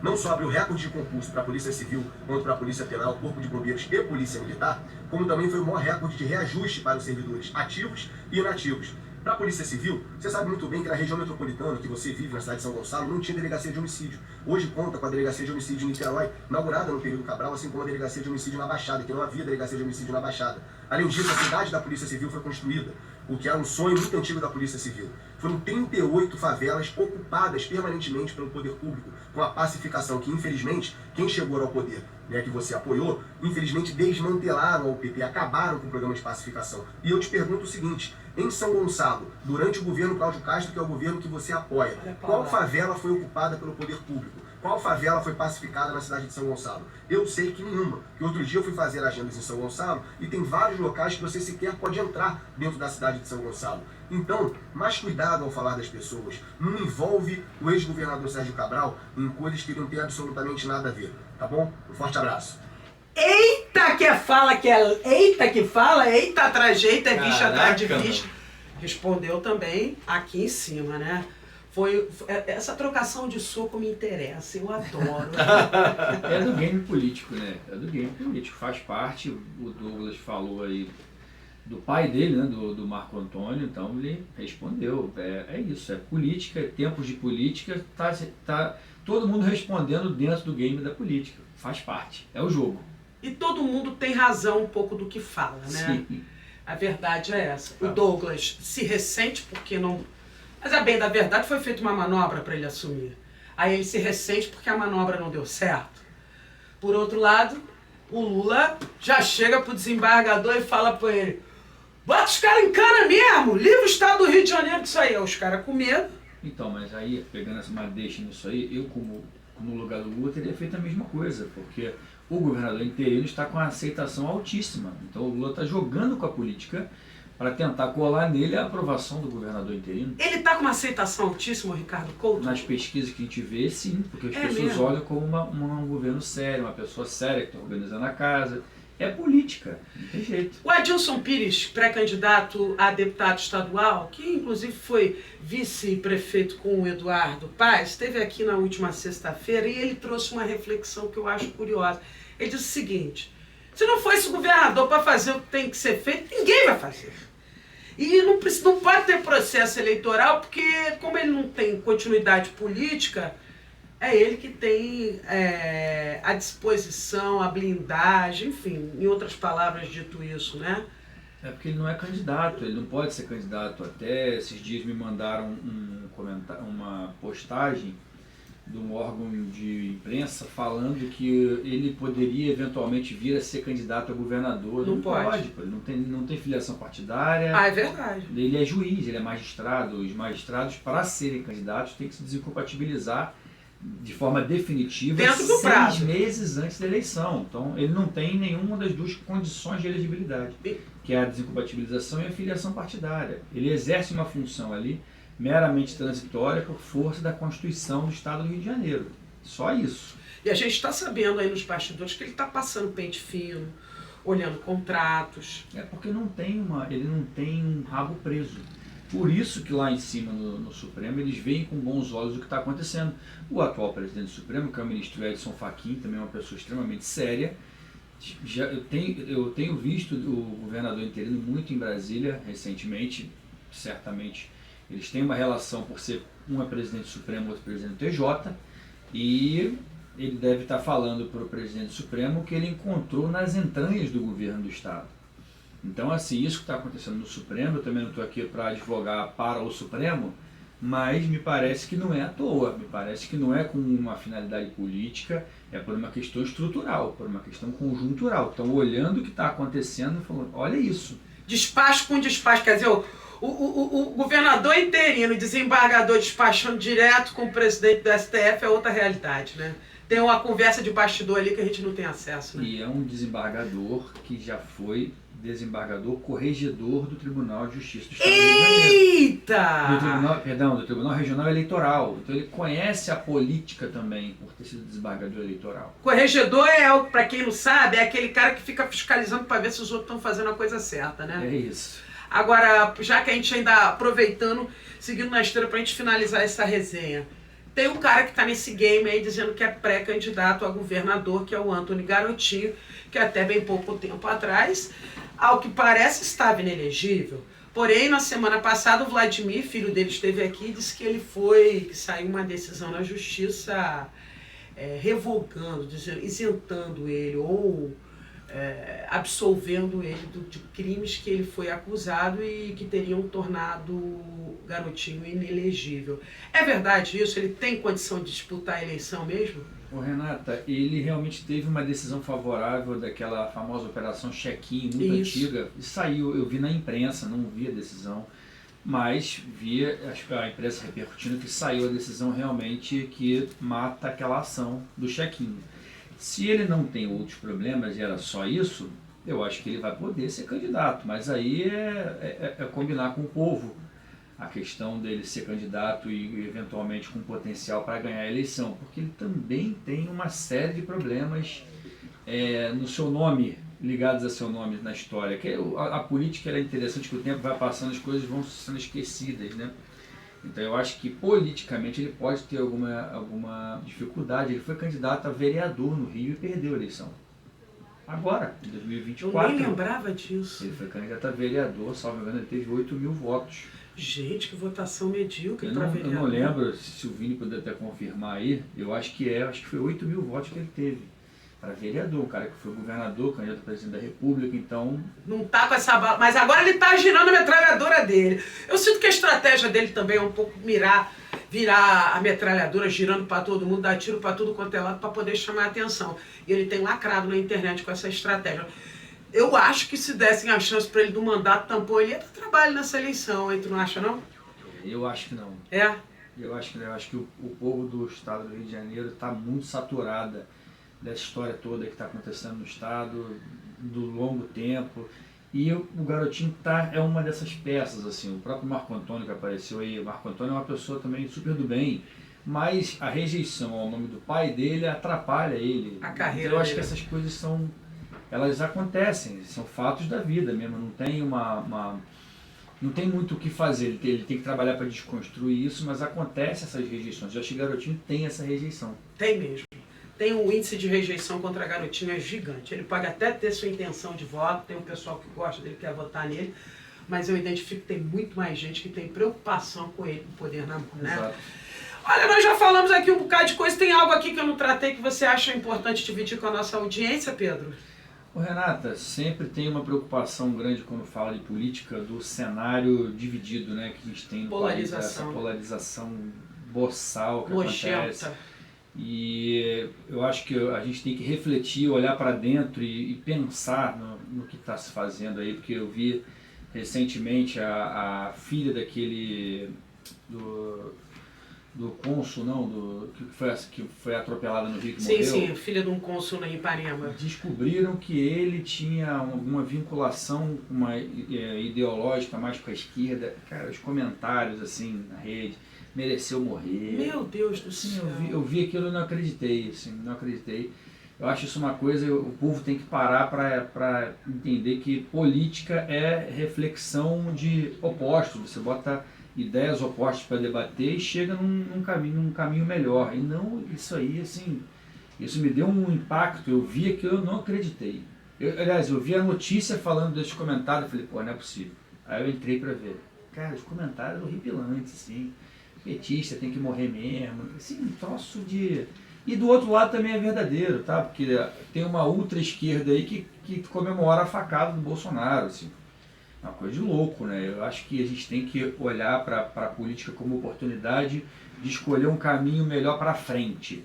Não só abriu recorde de concurso para a Polícia Civil, quanto para a Polícia Penal, Corpo de Bombeiros e Polícia Militar, como também foi o maior recorde de reajuste para os servidores ativos e inativos. Para a Polícia Civil, você sabe muito bem que na região metropolitana que você vive, na cidade de São Gonçalo, não tinha delegacia de homicídio. Hoje conta com a delegacia de homicídio em Niterói, inaugurada no período Cabral, assim como a delegacia de homicídio na Baixada, que não havia delegacia de homicídio na Baixada. Além disso, a cidade da Polícia Civil foi construída, o que era um sonho muito antigo da Polícia Civil. Foram 38 favelas ocupadas permanentemente pelo poder público, com a pacificação que, infelizmente, quem chegou ao poder, que você apoiou, infelizmente desmantelaram o PT, acabaram com o programa de pacificação. E eu te pergunto o seguinte, em São Gonçalo, durante o governo Cláudio Castro, que é o governo que você apoia, qual favela foi ocupada pelo poder público? Qual favela foi pacificada na cidade de São Gonçalo? Eu sei que nenhuma. Que outro dia eu fui fazer agendas em São Gonçalo e tem vários locais que você sequer pode entrar dentro da cidade de São Gonçalo. Então, mais cuidado ao falar das pessoas. Não envolve o ex-governador Sérgio Cabral em coisas que não tem absolutamente nada a ver. Tá bom? Um forte abraço. Eita que fala que é... Eita que fala, eita atrás de eita, é bicha atrás de Caraca, bicha. Respondeu também aqui em cima, né? Essa trocação de soco me interessa, eu adoro. É do game político, né? É do game político, faz parte. O Douglas falou aí do pai dele, né? Do Marco Antônio, então ele respondeu. É isso, é política, é tempos de política, tá todo mundo respondendo dentro do game da política. Faz parte, é o jogo. E todo mundo tem razão um pouco do que fala, né? Sim. A verdade é essa. O Douglas se ressente porque não... Mas a bem da verdade foi feita uma manobra para ele assumir. Aí ele se ressente porque a manobra não deu certo. Por outro lado, o Lula já chega pro desembargador e fala pra ele: bota os caras em cana mesmo, livra o estado do Rio de Janeiro disso aí. Os caras com medo. Então, mas aí, pegando essa deixa nisso aí, eu como no lugar do Lula teria feito a mesma coisa, porque o governador interino está com uma aceitação altíssima. Então o Lula está jogando com a política para tentar colar nele a aprovação do governador interino. Ele está com uma aceitação altíssima, Ricardo Couto? Nas pesquisas que a gente vê, sim, porque as pessoas mesmo? olham como um governo sério, uma pessoa séria que está organizando a casa. É política, não tem jeito. O Adilson Pires, pré-candidato a deputado estadual, que inclusive foi vice-prefeito com o Eduardo Paes, esteve aqui na última sexta-feira e ele trouxe uma reflexão que eu acho curiosa. Ele disse o seguinte: se não for esse governador para fazer o que tem que ser feito, ninguém vai fazer. E não pode ter processo eleitoral, porque como ele não tem continuidade política, é ele que tem a disposição, a blindagem, enfim, em outras palavras dito isso, né? É porque ele não é candidato, ele não pode ser candidato. Até esses dias me mandaram uma postagem de um órgão de imprensa falando que ele poderia eventualmente vir a ser candidato a governador. Não pode. Ele não tem filiação partidária. Ah, é verdade. Ele é juiz, ele é magistrado. Os magistrados, para serem candidatos, têm que se desincompatibilizar de forma definitiva dentro do prazo, 6 meses antes da eleição. Então ele não tem nenhuma das duas condições de elegibilidade, que é a desincompatibilização e a filiação partidária. Ele exerce uma função ali meramente transitória por força da Constituição do Estado do Rio de Janeiro. Só isso. E a gente está sabendo aí nos bastidores que ele está passando pente fino, olhando contratos. É porque ele não tem um rabo preso. Por isso que lá em cima no Supremo eles veem com bons olhos o que está acontecendo. O atual presidente do Supremo, que é o ministro Edson Fachin, também é uma pessoa extremamente séria. Eu tenho visto o governador interino muito em Brasília recentemente, certamente. Eles têm uma relação por ser um é presidente do Supremo, outro presidente do TJ, e ele deve estar falando para o presidente do Supremo o que ele encontrou nas entranhas do governo do Estado. Então, assim, isso que está acontecendo no Supremo, eu também não estou aqui para advogar para o Supremo, mas me parece que não é à toa, me parece que não é com uma finalidade política, é por uma questão estrutural, por uma questão conjuntural. Então, olhando o que está acontecendo, falando, olha isso. Despacho com despacho, quer dizer, o governador interino e desembargador despachando direto com o presidente do STF é outra realidade, né? Tem uma conversa de bastidor ali que a gente não tem acesso, né? E é um desembargador que já foi desembargador corregedor do Tribunal de Justiça do Estado do Rio de Janeiro. Eita! Do Tribunal Regional Eleitoral. Então ele conhece a política também, por ter sido desembargador eleitoral. Corregedor para quem não sabe, é aquele cara que fica fiscalizando para ver se os outros estão fazendo a coisa certa, né? É isso. Agora, já que a gente ainda aproveitando, seguindo na esteira para a gente finalizar essa resenha, tem um cara que está nesse game aí dizendo que é pré-candidato a governador, que é o Antony Garotinho, que até bem pouco tempo atrás, ao que parece, estava inelegível. Porém, na semana passada, o Vladimir, filho dele, esteve aqui e disse que que saiu uma decisão na justiça revogando, isentando ele ou absolvendo ele de crimes que ele foi acusado e que teriam tornado o Garotinho inelegível. É verdade isso? Ele tem condição de disputar a eleição mesmo? Ô Renata, ele realmente teve uma decisão favorável daquela famosa operação check-in muito antiga. E saiu, eu vi na imprensa, não vi a decisão, mas vi a imprensa repercutindo que saiu a decisão realmente que mata aquela ação do check-in. Se ele não tem outros problemas e era só isso, eu acho que ele vai poder ser candidato, mas aí é combinar com o povo a questão dele ser candidato e eventualmente com potencial para ganhar a eleição, porque ele também tem uma série de problemas no seu nome, ligados a seu nome na história. Que a política é interessante, que o tempo vai passando, as coisas vão sendo esquecidas, né? Então eu acho que politicamente ele pode ter alguma dificuldade. Ele foi candidato a vereador no Rio e perdeu a eleição. Agora, em 2024. Eu nem lembrava disso. Ele foi candidato a vereador, salvo engano, ele teve 8 mil votos. Gente, que votação medíocre para vereador. Eu não lembro se o Vini puder até confirmar aí. Eu acho que foi 8 mil votos que ele teve para vereador, um cara que foi governador, candidato a presidente da República, então... Não tá com essa bala, mas agora ele tá girando a metralhadora dele. Eu sinto que a estratégia dele também é um pouco mirar virar a metralhadora girando para todo mundo, dar tiro para tudo quanto é lado para poder chamar a atenção. E ele tem lacrado na internet com essa estratégia. Eu acho que se dessem a chance para ele do mandato tampou, ele ia dar trabalho nessa eleição, hein? Tu não acha, não? Eu acho que não. É? Eu acho que não. Eu acho que o povo do estado do Rio de Janeiro está muito saturada dessa história toda que está acontecendo no estado, do longo tempo. E o Garotinho é uma dessas peças, assim. O próprio Marco Antônio que apareceu aí. O Marco Antônio é uma pessoa também super do bem, mas a rejeição ao nome do pai dele atrapalha ele. A carreira então, eu acho dele. que essas coisas elas acontecem, são fatos da vida mesmo, não tem não tem muito o que fazer, ele tem que trabalhar para desconstruir isso, mas acontece essas rejeições. Eu acho que Garotinho tem essa rejeição. Tem mesmo. Tem um índice de rejeição contra Garotinho é gigante. Ele pode até ter sua intenção de voto, tem um pessoal que gosta dele, quer votar nele, mas eu identifico que tem muito mais gente que tem preocupação com ele, com o poder na mão, né? Exato. Olha, nós já falamos aqui um bocado de coisa, tem algo aqui que eu não tratei que você acha importante dividir com a nossa audiência, Pedro? Ô, Renata, sempre tem uma preocupação grande quando fala de política do cenário dividido, né, que a gente tem no país, essa polarização boçal que acontece. E eu acho que a gente tem que refletir, olhar para dentro e pensar no que está se fazendo aí, porque eu vi recentemente a filha daquele do cônsul, que foi atropelada no Rio, que morreu. Sim, filha de um cônsul em Ipanema. Descobriram que ele tinha alguma vinculação ideológica mais com a esquerda. Cara, os comentários assim na rede, mereceu morrer. Meu Deus do céu. Eu vi aquilo e não acreditei, assim, não acreditei. Eu acho isso uma coisa, o povo tem que parar para entender que política é reflexão de opostos. Você bota ideias opostas para debater e chega num caminho melhor. E não isso aí, assim, isso me deu um impacto. Eu vi aquilo, eu não acreditei. Aliás, eu vi a notícia falando desses comentários, eu falei, pô, não é possível. Aí eu entrei para ver. Cara, os comentários horripilantes, assim, petista tem que morrer mesmo, assim, um troço de... E do outro lado também é verdadeiro, tá? Porque tem uma ultra esquerda aí que comemora a facada do Bolsonaro, assim. Uma coisa de louco, né? Eu acho que a gente tem que olhar para a política como oportunidade de escolher um caminho melhor para frente.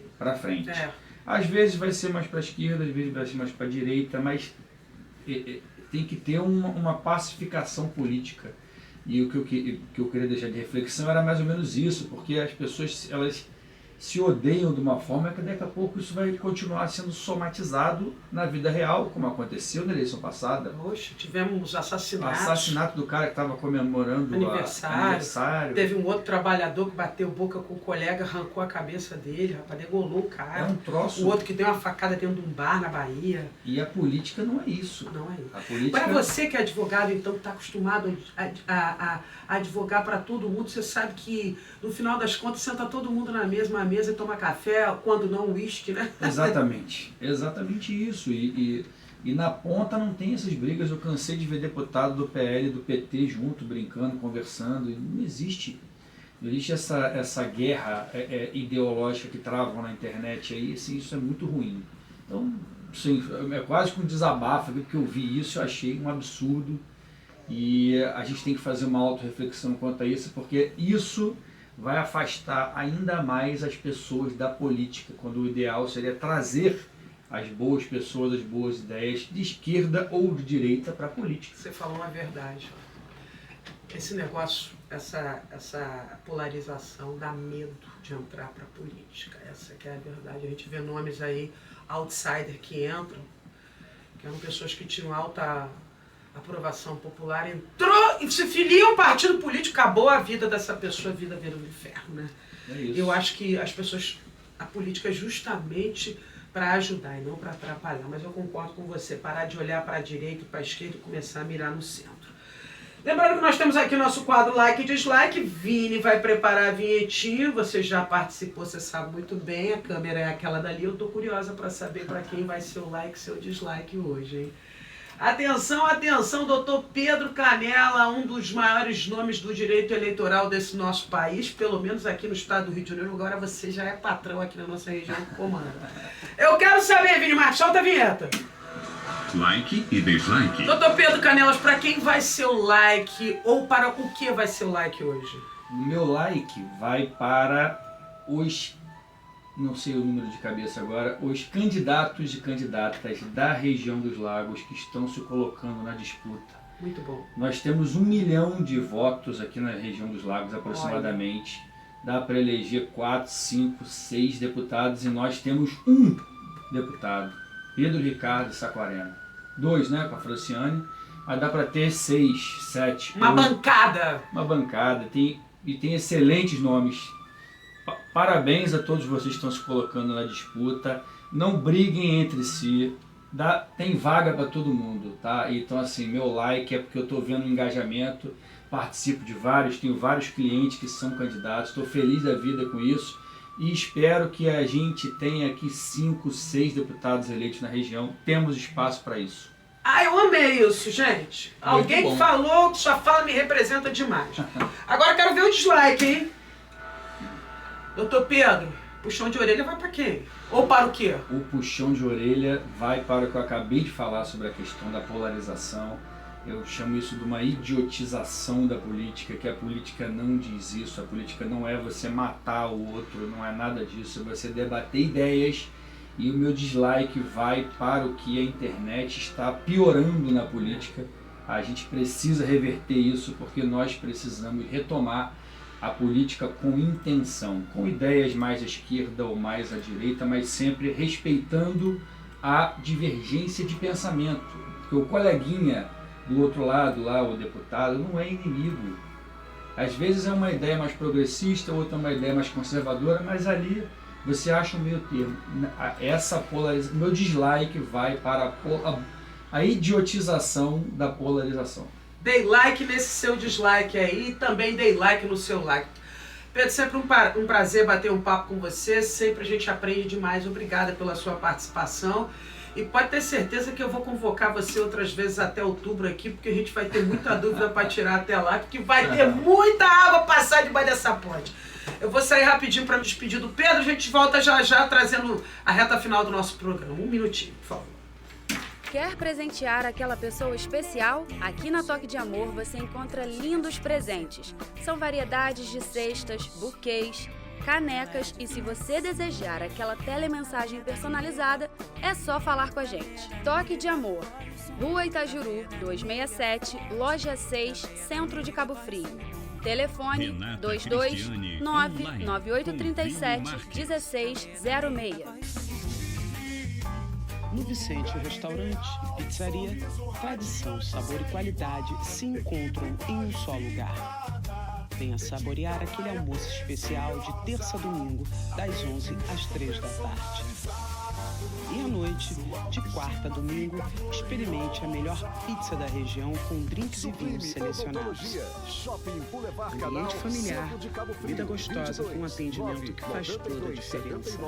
É. Às vezes vai ser mais para a esquerda, às vezes vai ser mais para a direita, mas tem que ter uma pacificação política. E o que eu queria deixar de reflexão era mais ou menos isso, porque as pessoas elas se odeiam de uma forma que daqui a pouco isso vai continuar sendo somatizado na vida real, como aconteceu na eleição passada. Poxa, tivemos assassinatos. O assassinato do cara que estava comemorando aniversário. Teve um outro trabalhador que bateu boca com o colega, arrancou a cabeça dele, rapaz, degolou o cara. É um troço. O outro que deu uma facada dentro de um bar na Bahia. E a política não é isso. Não é isso. A política... Para você que é advogado, então, que está acostumado a advogar para todo mundo, você sabe que no final das contas senta todo mundo na mesma mesa e toma café, quando não uísque, né? Exatamente isso. E na ponta não tem essas brigas. Eu cansei de ver deputado do PL e do PT junto, brincando, conversando. E não existe essa guerra ideológica que travam na internet aí. Assim, isso é muito ruim. Então, sim, é quase que um desabafo, porque eu vi isso, eu achei um absurdo. E a gente tem que fazer uma autorreflexão quanto a isso, porque isso vai afastar ainda mais as pessoas da política, quando o ideal seria trazer as boas pessoas, as boas ideias, de esquerda ou de direita, para a política. Você falou uma verdade. Esse negócio, essa polarização dá medo de entrar para a política. Essa que é a verdade. A gente vê nomes aí, outsider, que entram, que eram pessoas que tinham alta aprovação popular, entrou e se filia a um partido político, acabou a vida dessa pessoa, a vida vira um inferno, né? É isso. Eu acho que a política é justamente para ajudar e não para atrapalhar, mas eu concordo com você, parar de olhar para a direita e para a esquerda e começar a mirar no centro. Lembrando que nós temos aqui nosso quadro Like e Dislike. Vini vai preparar a vinhetinha, você já participou, você sabe muito bem, a câmera é aquela dali, eu tô curiosa para saber para quem vai ser o like e seu dislike hoje, hein? Atenção, atenção, doutor Pedro Canella, um dos maiores nomes do direito eleitoral desse nosso país, pelo menos aqui no estado do Rio de Janeiro. Agora você já é patrão aqui na nossa região do comando. Eu quero saber, Vini Martins, solta a vinheta. like e dislike. Doutor Pedro Canelas, para quem vai ser o like ou para o que vai ser o like hoje? O meu like vai para os, não sei o número de cabeça agora, os candidatos e candidatas da região dos lagos que estão se colocando na disputa. Muito bom. Nós temos 1 milhão de votos aqui na região dos lagos aproximadamente. Dá para eleger 4, 5, 6 deputados e nós temos um deputado, Pedro Ricardo Saquarema. 2, né, com a Franciane, mas dá para ter 6, 7. Uma bancada! Uma bancada, tem excelentes nomes. Parabéns a todos vocês que estão se colocando na disputa. Não briguem entre si. Tem vaga para todo mundo, tá? Então assim, meu like é porque eu estou vendo o engajamento, participo de vários, tenho vários clientes que são candidatos, estou feliz da vida com isso e espero que a gente tenha aqui 5, 6 deputados eleitos na região. Temos espaço para isso. Ah, eu amei isso, gente. Alguém que falou que sua fala me representa demais. Agora eu quero ver o dislike, hein? Doutor Pedro, puxão de orelha vai para quem? Ou para o quê? O puxão de orelha vai para o que eu acabei de falar sobre a questão da polarização. Eu chamo isso de uma idiotização da política, que a política não diz isso. A política não é você matar o outro, não é nada disso. É você debater ideias. E o meu dislike vai para o que a internet está piorando na política. A gente precisa reverter isso porque nós precisamos retomar a política com intenção, com ideias mais à esquerda ou mais à direita, mas sempre respeitando a divergência de pensamento. Porque o coleguinha do outro lado, lá, o deputado, não é inimigo. Às vezes é uma ideia mais progressista, outra é uma ideia mais conservadora, mas ali você acha um meio termo. Essa polarização, meu dislike vai para a idiotização da polarização. Dei like nesse seu dislike aí e também dei like no seu like. Pedro, sempre um prazer bater um papo com você, sempre a gente aprende demais. Obrigada pela sua participação. E pode ter certeza que eu vou convocar você outras vezes até outubro aqui, porque a gente vai ter muita dúvida para tirar até lá, porque vai ter muita água passar debaixo dessa ponte. Eu vou sair rapidinho para me despedir do Pedro, a gente volta já já trazendo a reta final do nosso programa. Um minutinho, por favor. Quer presentear aquela pessoa especial? Aqui na Toque de Amor você encontra lindos presentes. São variedades de cestas, buquês, canecas e se você desejar aquela telemensagem personalizada, é só falar com a gente. Toque de Amor, Rua Itajuru, 267, Loja 6, Centro de Cabo Frio. Telefone 2299837-1606. No Vicente Restaurante e Pizzaria, tradição, sabor e qualidade se encontram em um só lugar. Venha saborear aquele almoço especial de terça a domingo, das 11 às 3 da tarde. E à noite, de quarta a domingo, experimente a melhor pizza da região com drinks e vinhos selecionados. Ambiente familiar, vida gostosa com atendimento que faz toda a diferença.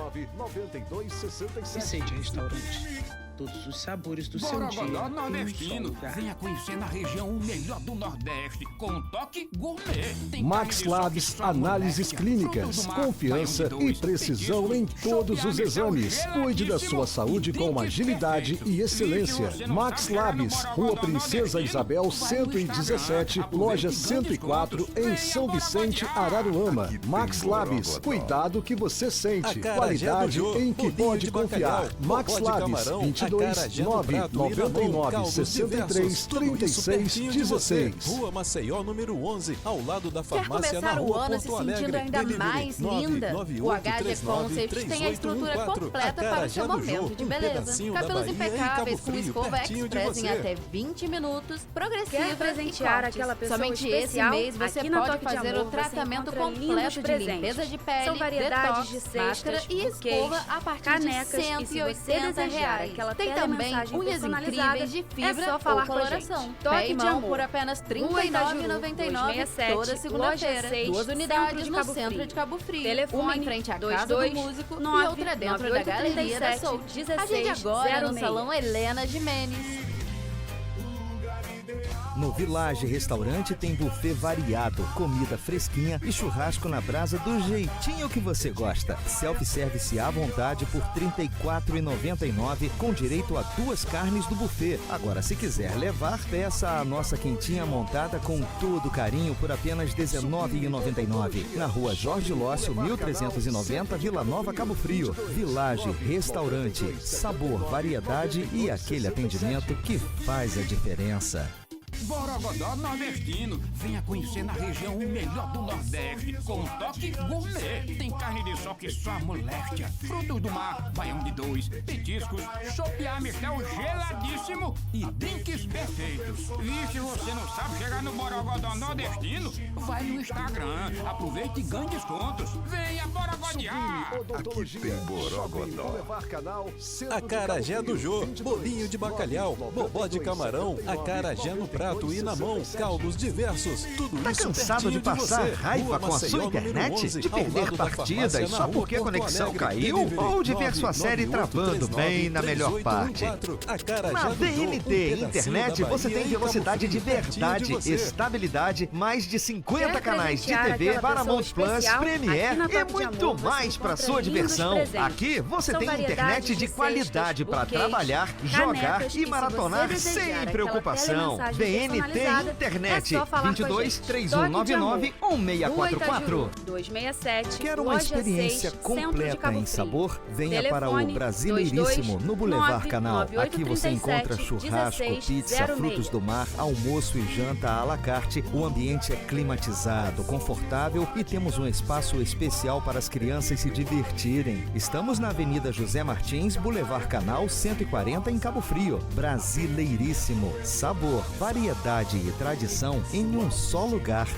Vicente Restaurante. Todos os sabores do seu dia Borogodó em um só nordestino. lugar. Venha conhecer na região o melhor do Nordeste, com um toque gourmet. Tem Max Labs Análises Clínicas. Confiança e precisão em todos os exames. Cuide da sua saúde com agilidade e excelência. Max Labs, Rua Princesa Isabel 117, Loja 104, em São Vicente, Araruama. Max Labs, cuidado que você sente. Qualidade em que pode confiar. Max Labs, 22 999 63 36 16. Rua Maceió, número 11, ao lado da Quer farmácia na começar o Rua ano se Porto sentindo Alegre. ainda mais linda? O HG Concept tem a estrutura completa para o seu momento de beleza. Cabelos impecáveis com escova express em até 20 minutos, progressiva Quer presentear e cortes. aquela pessoa Somente especial? esse mês você Aqui na pode Toque de fazer Amor o tratamento você encontra lindos completo de presentes. limpeza de pele, São variedades detox, de cestas, máscara e buquês, escova a partir canecas, de e se você R$180. desejar aquela Tem também telemensagem unhas personalizada, incríveis de é fibra só falar ou com a coloração. gente. Pé Toque e de mão Amor. por apenas R$ Rua Itajuru, 39,99 toda 267, segunda-feira. Loja 6, 2 unidades Centro de no Cabo centro Frio. de Cabo Frio. Telefone uma em frente à Casa do Músico e outra dentro da Galeria da Soul. Agende agora no Salão Helena Gimenez. O lugar ideal. No Village Restaurante tem buffet variado, comida fresquinha e churrasco na brasa do jeitinho que você gosta. Self-service à vontade por R$ 34,99 com direito a 2 carnes do buffet. Agora, se quiser levar, peça a nossa quentinha montada com todo carinho por apenas R$ 19,99. Na rua Jorge Lócio, 1390, Vila Nova, Cabo Frio. Village Restaurante. Sabor, variedade e aquele atendimento que faz a diferença. Borogodó Nordestino. Venha conhecer na região o melhor do Nordeste, com um toque gourmet. Tem carne de sol que só moléstia, frutos do mar, baião de 2, petiscos, chopp Amistel geladíssimo e drinks perfeitos. E se você não sabe chegar no Borogodó Nordestino, vai no Instagram, aproveite e ganhe descontos. Venha borogodear! Aqui tem Borogodó. Acarajé do Jô, bolinho de bacalhau, bobó de camarão, acarajé no prato e na mão, caldos diversos, tudo tá isso cansado de passar raiva com a sua internet? De perder partidas só porque a conexão caiu? Ou de ver sua série travando bem na melhor parte? Na VNT Internet você tem velocidade de verdade, estabilidade, mais de 50 canais de TV, Paramount Plus, Premiere e muito mais para sua diversão. Aqui você tem internet de qualidade para trabalhar, jogar e maratonar sem preocupação. VNT Internet 22 3199 1644. 267. Quer uma experiência completa em sabor? Venha para o Brasileiríssimo no Boulevard Canal. Aqui você encontra churrasco, pizza, frutos do mar, almoço e janta à la carte. O ambiente é climatizado, confortável e temos um espaço especial para as crianças se divertirem. Estamos na Avenida José Martins, Boulevard Canal 140 em Cabo Frio. Brasileiríssimo. Sabor, variedade e tradição em um só lugar.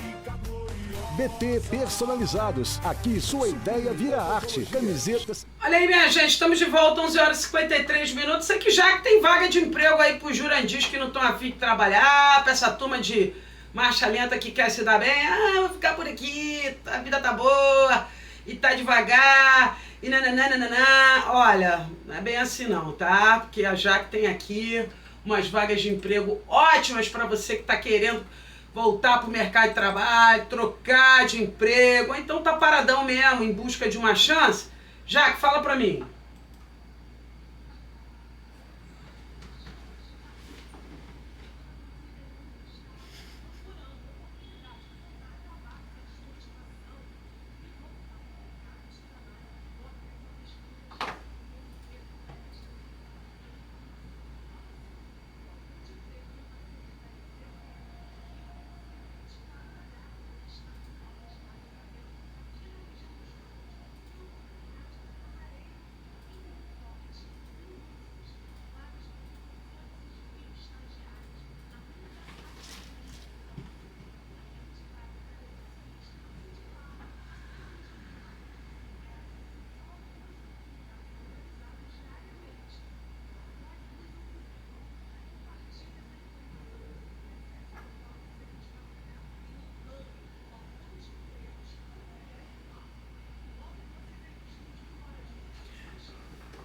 BT Personalizados. Aqui sua ideia vira arte. Camisetas. Olha aí, minha gente, estamos de volta, 11 horas e 53 minutos. Isso aqui já que tem vaga de emprego aí pros jurandis que não estão afim de trabalhar, pra essa turma de marcha lenta que quer se dar bem. Ah, vou ficar por aqui, a vida tá boa e tá devagar e nananana. Olha, não é bem assim não, tá? Porque a Jaque tem aqui umas vagas de emprego ótimas para você que tá querendo voltar pro mercado de trabalho, trocar de emprego, ou então tá paradão mesmo, em busca de uma chance. Jaque, fala pra mim.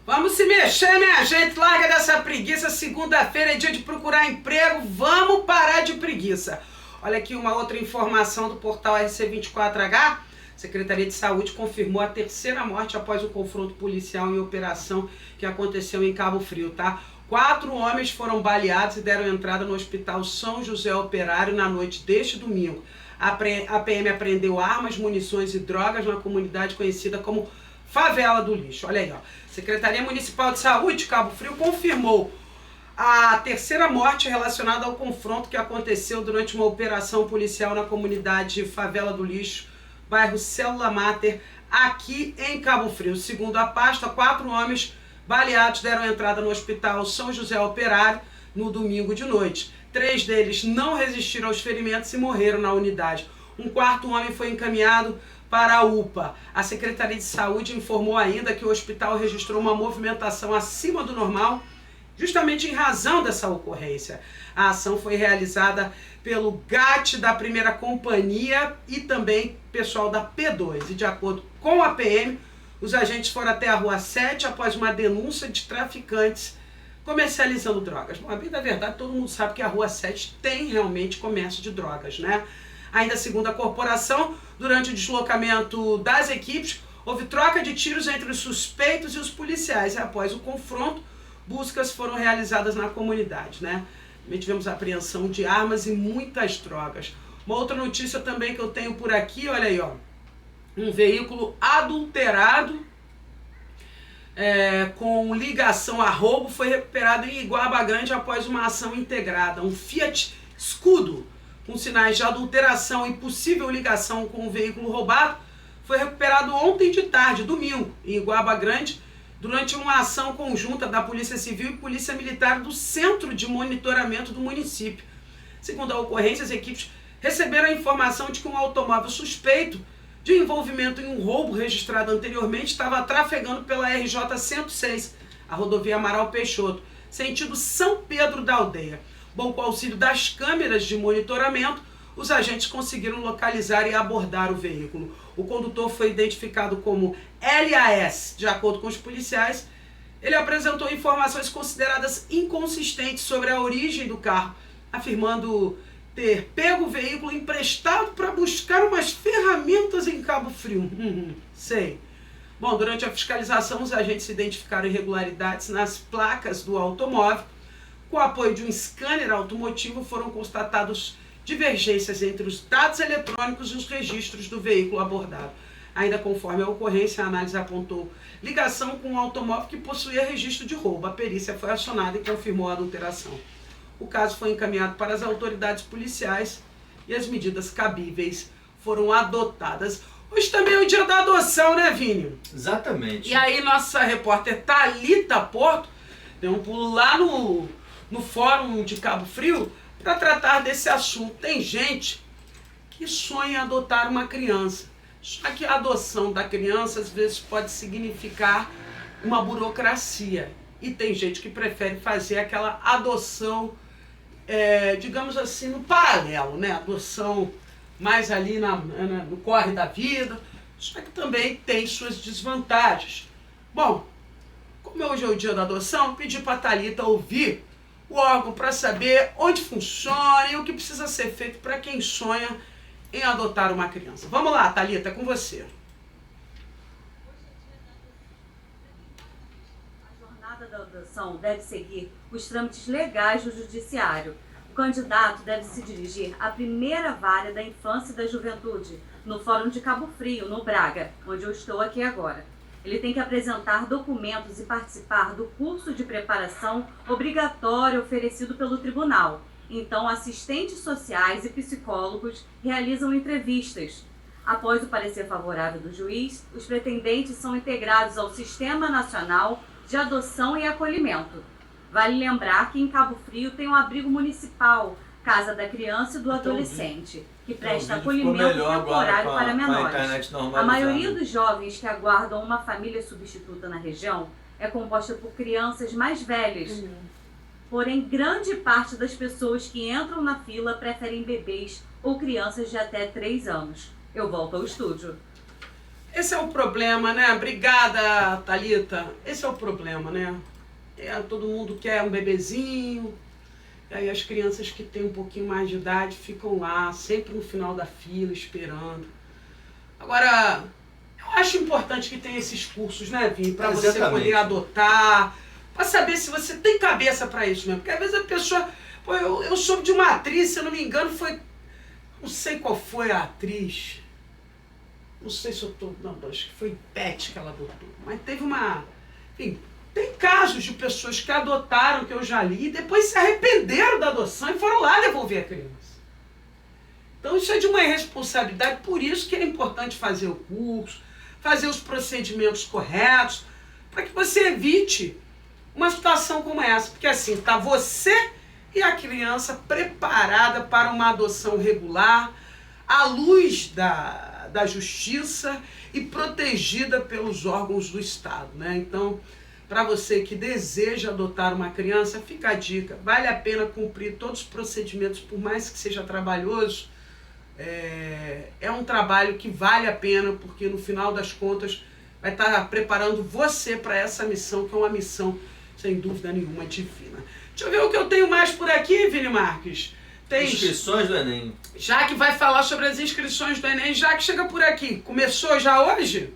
Vamos se mexer, minha gente, larga dessa preguiça, segunda-feira é dia de procurar emprego, vamos parar de preguiça. Olha aqui uma outra informação do portal RC24H, Secretaria de Saúde confirmou a 3ª morte após o confronto policial em operação que aconteceu em Cabo Frio, tá? 4 homens foram baleados e deram entrada no Hospital São José Operário na noite deste domingo. A PM apreendeu armas, munições e drogas na comunidade conhecida como Favela do Lixo. Olha aí, ó. Secretaria Municipal de Saúde de Cabo Frio confirmou a 3ª morte relacionada ao confronto que aconteceu durante uma operação policial na comunidade Favela do Lixo, bairro Célula Mater, aqui em Cabo Frio. Segundo a pasta, 4 homens baleados deram entrada no Hospital São José Operário no domingo de noite. 3 deles não resistiram aos ferimentos e morreram na unidade. Um 4º homem foi encaminhado para a UPA. A Secretaria de Saúde informou ainda que o hospital registrou uma movimentação acima do normal, justamente em razão dessa ocorrência. A ação foi realizada pelo GAT da 1ª Companhia e também pessoal da P2. E de acordo com a PM, os agentes foram até a Rua 7 após uma denúncia de traficantes comercializando drogas. Bom, a bem da verdade, todo mundo sabe que a Rua 7 tem realmente comércio de drogas, né? Ainda segundo a corporação, durante o deslocamento das equipes, houve troca de tiros entre os suspeitos e os policiais. E após o confronto, buscas foram realizadas na comunidade, né? Também tivemos apreensão de armas e muitas drogas. Uma outra notícia também que eu tenho por aqui, olha aí, ó. Um veículo adulterado com ligação a roubo foi recuperado em Iguaba Grande após uma ação integrada. Um Fiat Scudo com sinais de adulteração e possível ligação com o veículo roubado foi recuperado ontem de tarde, domingo, em Iguaba Grande, durante uma ação conjunta da Polícia Civil e Polícia Militar do Centro de Monitoramento do município. Segundo a ocorrência, as equipes receberam a informação de que um automóvel suspeito de envolvimento em um roubo registrado anteriormente estava trafegando pela RJ 106, a rodovia Amaral Peixoto, sentido São Pedro da Aldeia. Bom, com o auxílio das câmeras de monitoramento, os agentes conseguiram localizar e abordar o veículo. O condutor foi identificado como LAS. De acordo com os policiais, ele apresentou informações consideradas inconsistentes sobre a origem do carro, afirmando ter pego o veículo emprestado para buscar umas ferramentas em Cabo Frio. Sei. Bom, durante a fiscalização, os agentes identificaram irregularidades nas placas do automóvel. Com o apoio de um scanner automotivo, foram constatados divergências entre os dados eletrônicos e os registros do veículo abordado. Ainda conforme a ocorrência, a análise apontou ligação com um automóvel que possuía registro de roubo. A perícia foi acionada e confirmou a adulteração. O caso foi encaminhado para as autoridades policiais e as medidas cabíveis foram adotadas. Hoje também é o dia da adoção, né, Vini? Exatamente. E aí nossa repórter Thalita Porto deu um pulo lá no Fórum de Cabo Frio para tratar desse assunto. Tem gente que sonha em adotar uma criança. Só que a adoção da criança às vezes pode significar uma burocracia. E tem gente que prefere fazer aquela adoção, digamos assim, no paralelo, né? Adoção mais ali no corre da vida. Só que também tem suas desvantagens. Bom, como hoje é o dia da adoção, eu pedi para a Thalita ouvir o órgão para saber onde funciona e o que precisa ser feito para quem sonha em adotar uma criança. Vamos lá, Thalita, é com você. A jornada da adoção deve seguir os trâmites legais do judiciário. O candidato deve se dirigir à primeira vara da infância e da juventude, no Fórum de Cabo Frio, no Braga, onde eu estou aqui agora. Ele tem que apresentar documentos e participar do curso de preparação obrigatório oferecido pelo tribunal. Então, assistentes sociais e psicólogos realizam entrevistas. Após o parecer favorável do juiz, os pretendentes são integrados ao Sistema Nacional de Adoção e Acolhimento. Vale lembrar que em Cabo Frio tem um abrigo municipal, Casa da Criança e do Adolescente, que presta acolhimento temporário para menores. A maioria dos jovens que aguardam uma família substituta na região é composta por crianças mais velhas. Porém, grande parte das pessoas que entram na fila preferem bebês ou crianças de até 3 anos. Eu volto ao estúdio. Esse é o problema, né? Obrigada, Thalita. Esse é o problema, né? Todo mundo quer um bebezinho. E aí as crianças que têm um pouquinho mais de idade ficam lá, sempre no final da fila, esperando. Agora, eu acho importante que tenha esses cursos, né, Vini? Para você poder adotar, para saber se você tem cabeça para isso mesmo. Porque às vezes a pessoa... Pô, eu soube de uma atriz, se eu não me engano, foi... Não sei qual foi a atriz. Não sei se eu tô... Não, acho que foi Pet que ela adotou. Mas teve uma... Enfim... Tem casos de pessoas que adotaram, que eu já li, e depois se arrependeram da adoção e foram lá devolver a criança. Então isso é de uma irresponsabilidade, por isso que é importante fazer o curso, fazer os procedimentos corretos, para que você evite uma situação como essa. Porque assim, está você e a criança preparada para uma adoção regular, à luz da justiça e protegida pelos órgãos do Estado, né? Então... Para você que deseja adotar uma criança, fica a dica. Vale a pena cumprir todos os procedimentos, por mais que seja trabalhoso. É um trabalho que vale a pena, porque no final das contas vai estar preparando você para essa missão, que é uma missão sem dúvida nenhuma, divina. Deixa eu ver o que eu tenho mais por aqui, Vini Marques. Tem inscrições do Enem. Jaque vai falar sobre as inscrições do Enem. Jaque, chega por aqui. Começou já hoje?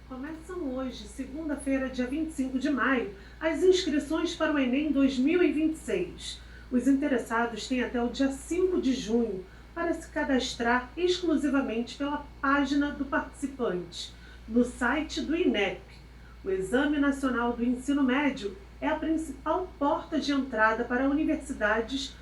Começam hoje, segunda-feira, dia 25 de maio, as inscrições para o Enem 2026. Os interessados têm até o dia 5 de junho para se cadastrar exclusivamente pela página do participante, no site do INEP. O Exame Nacional do Ensino Médio é a principal porta de entrada para universidades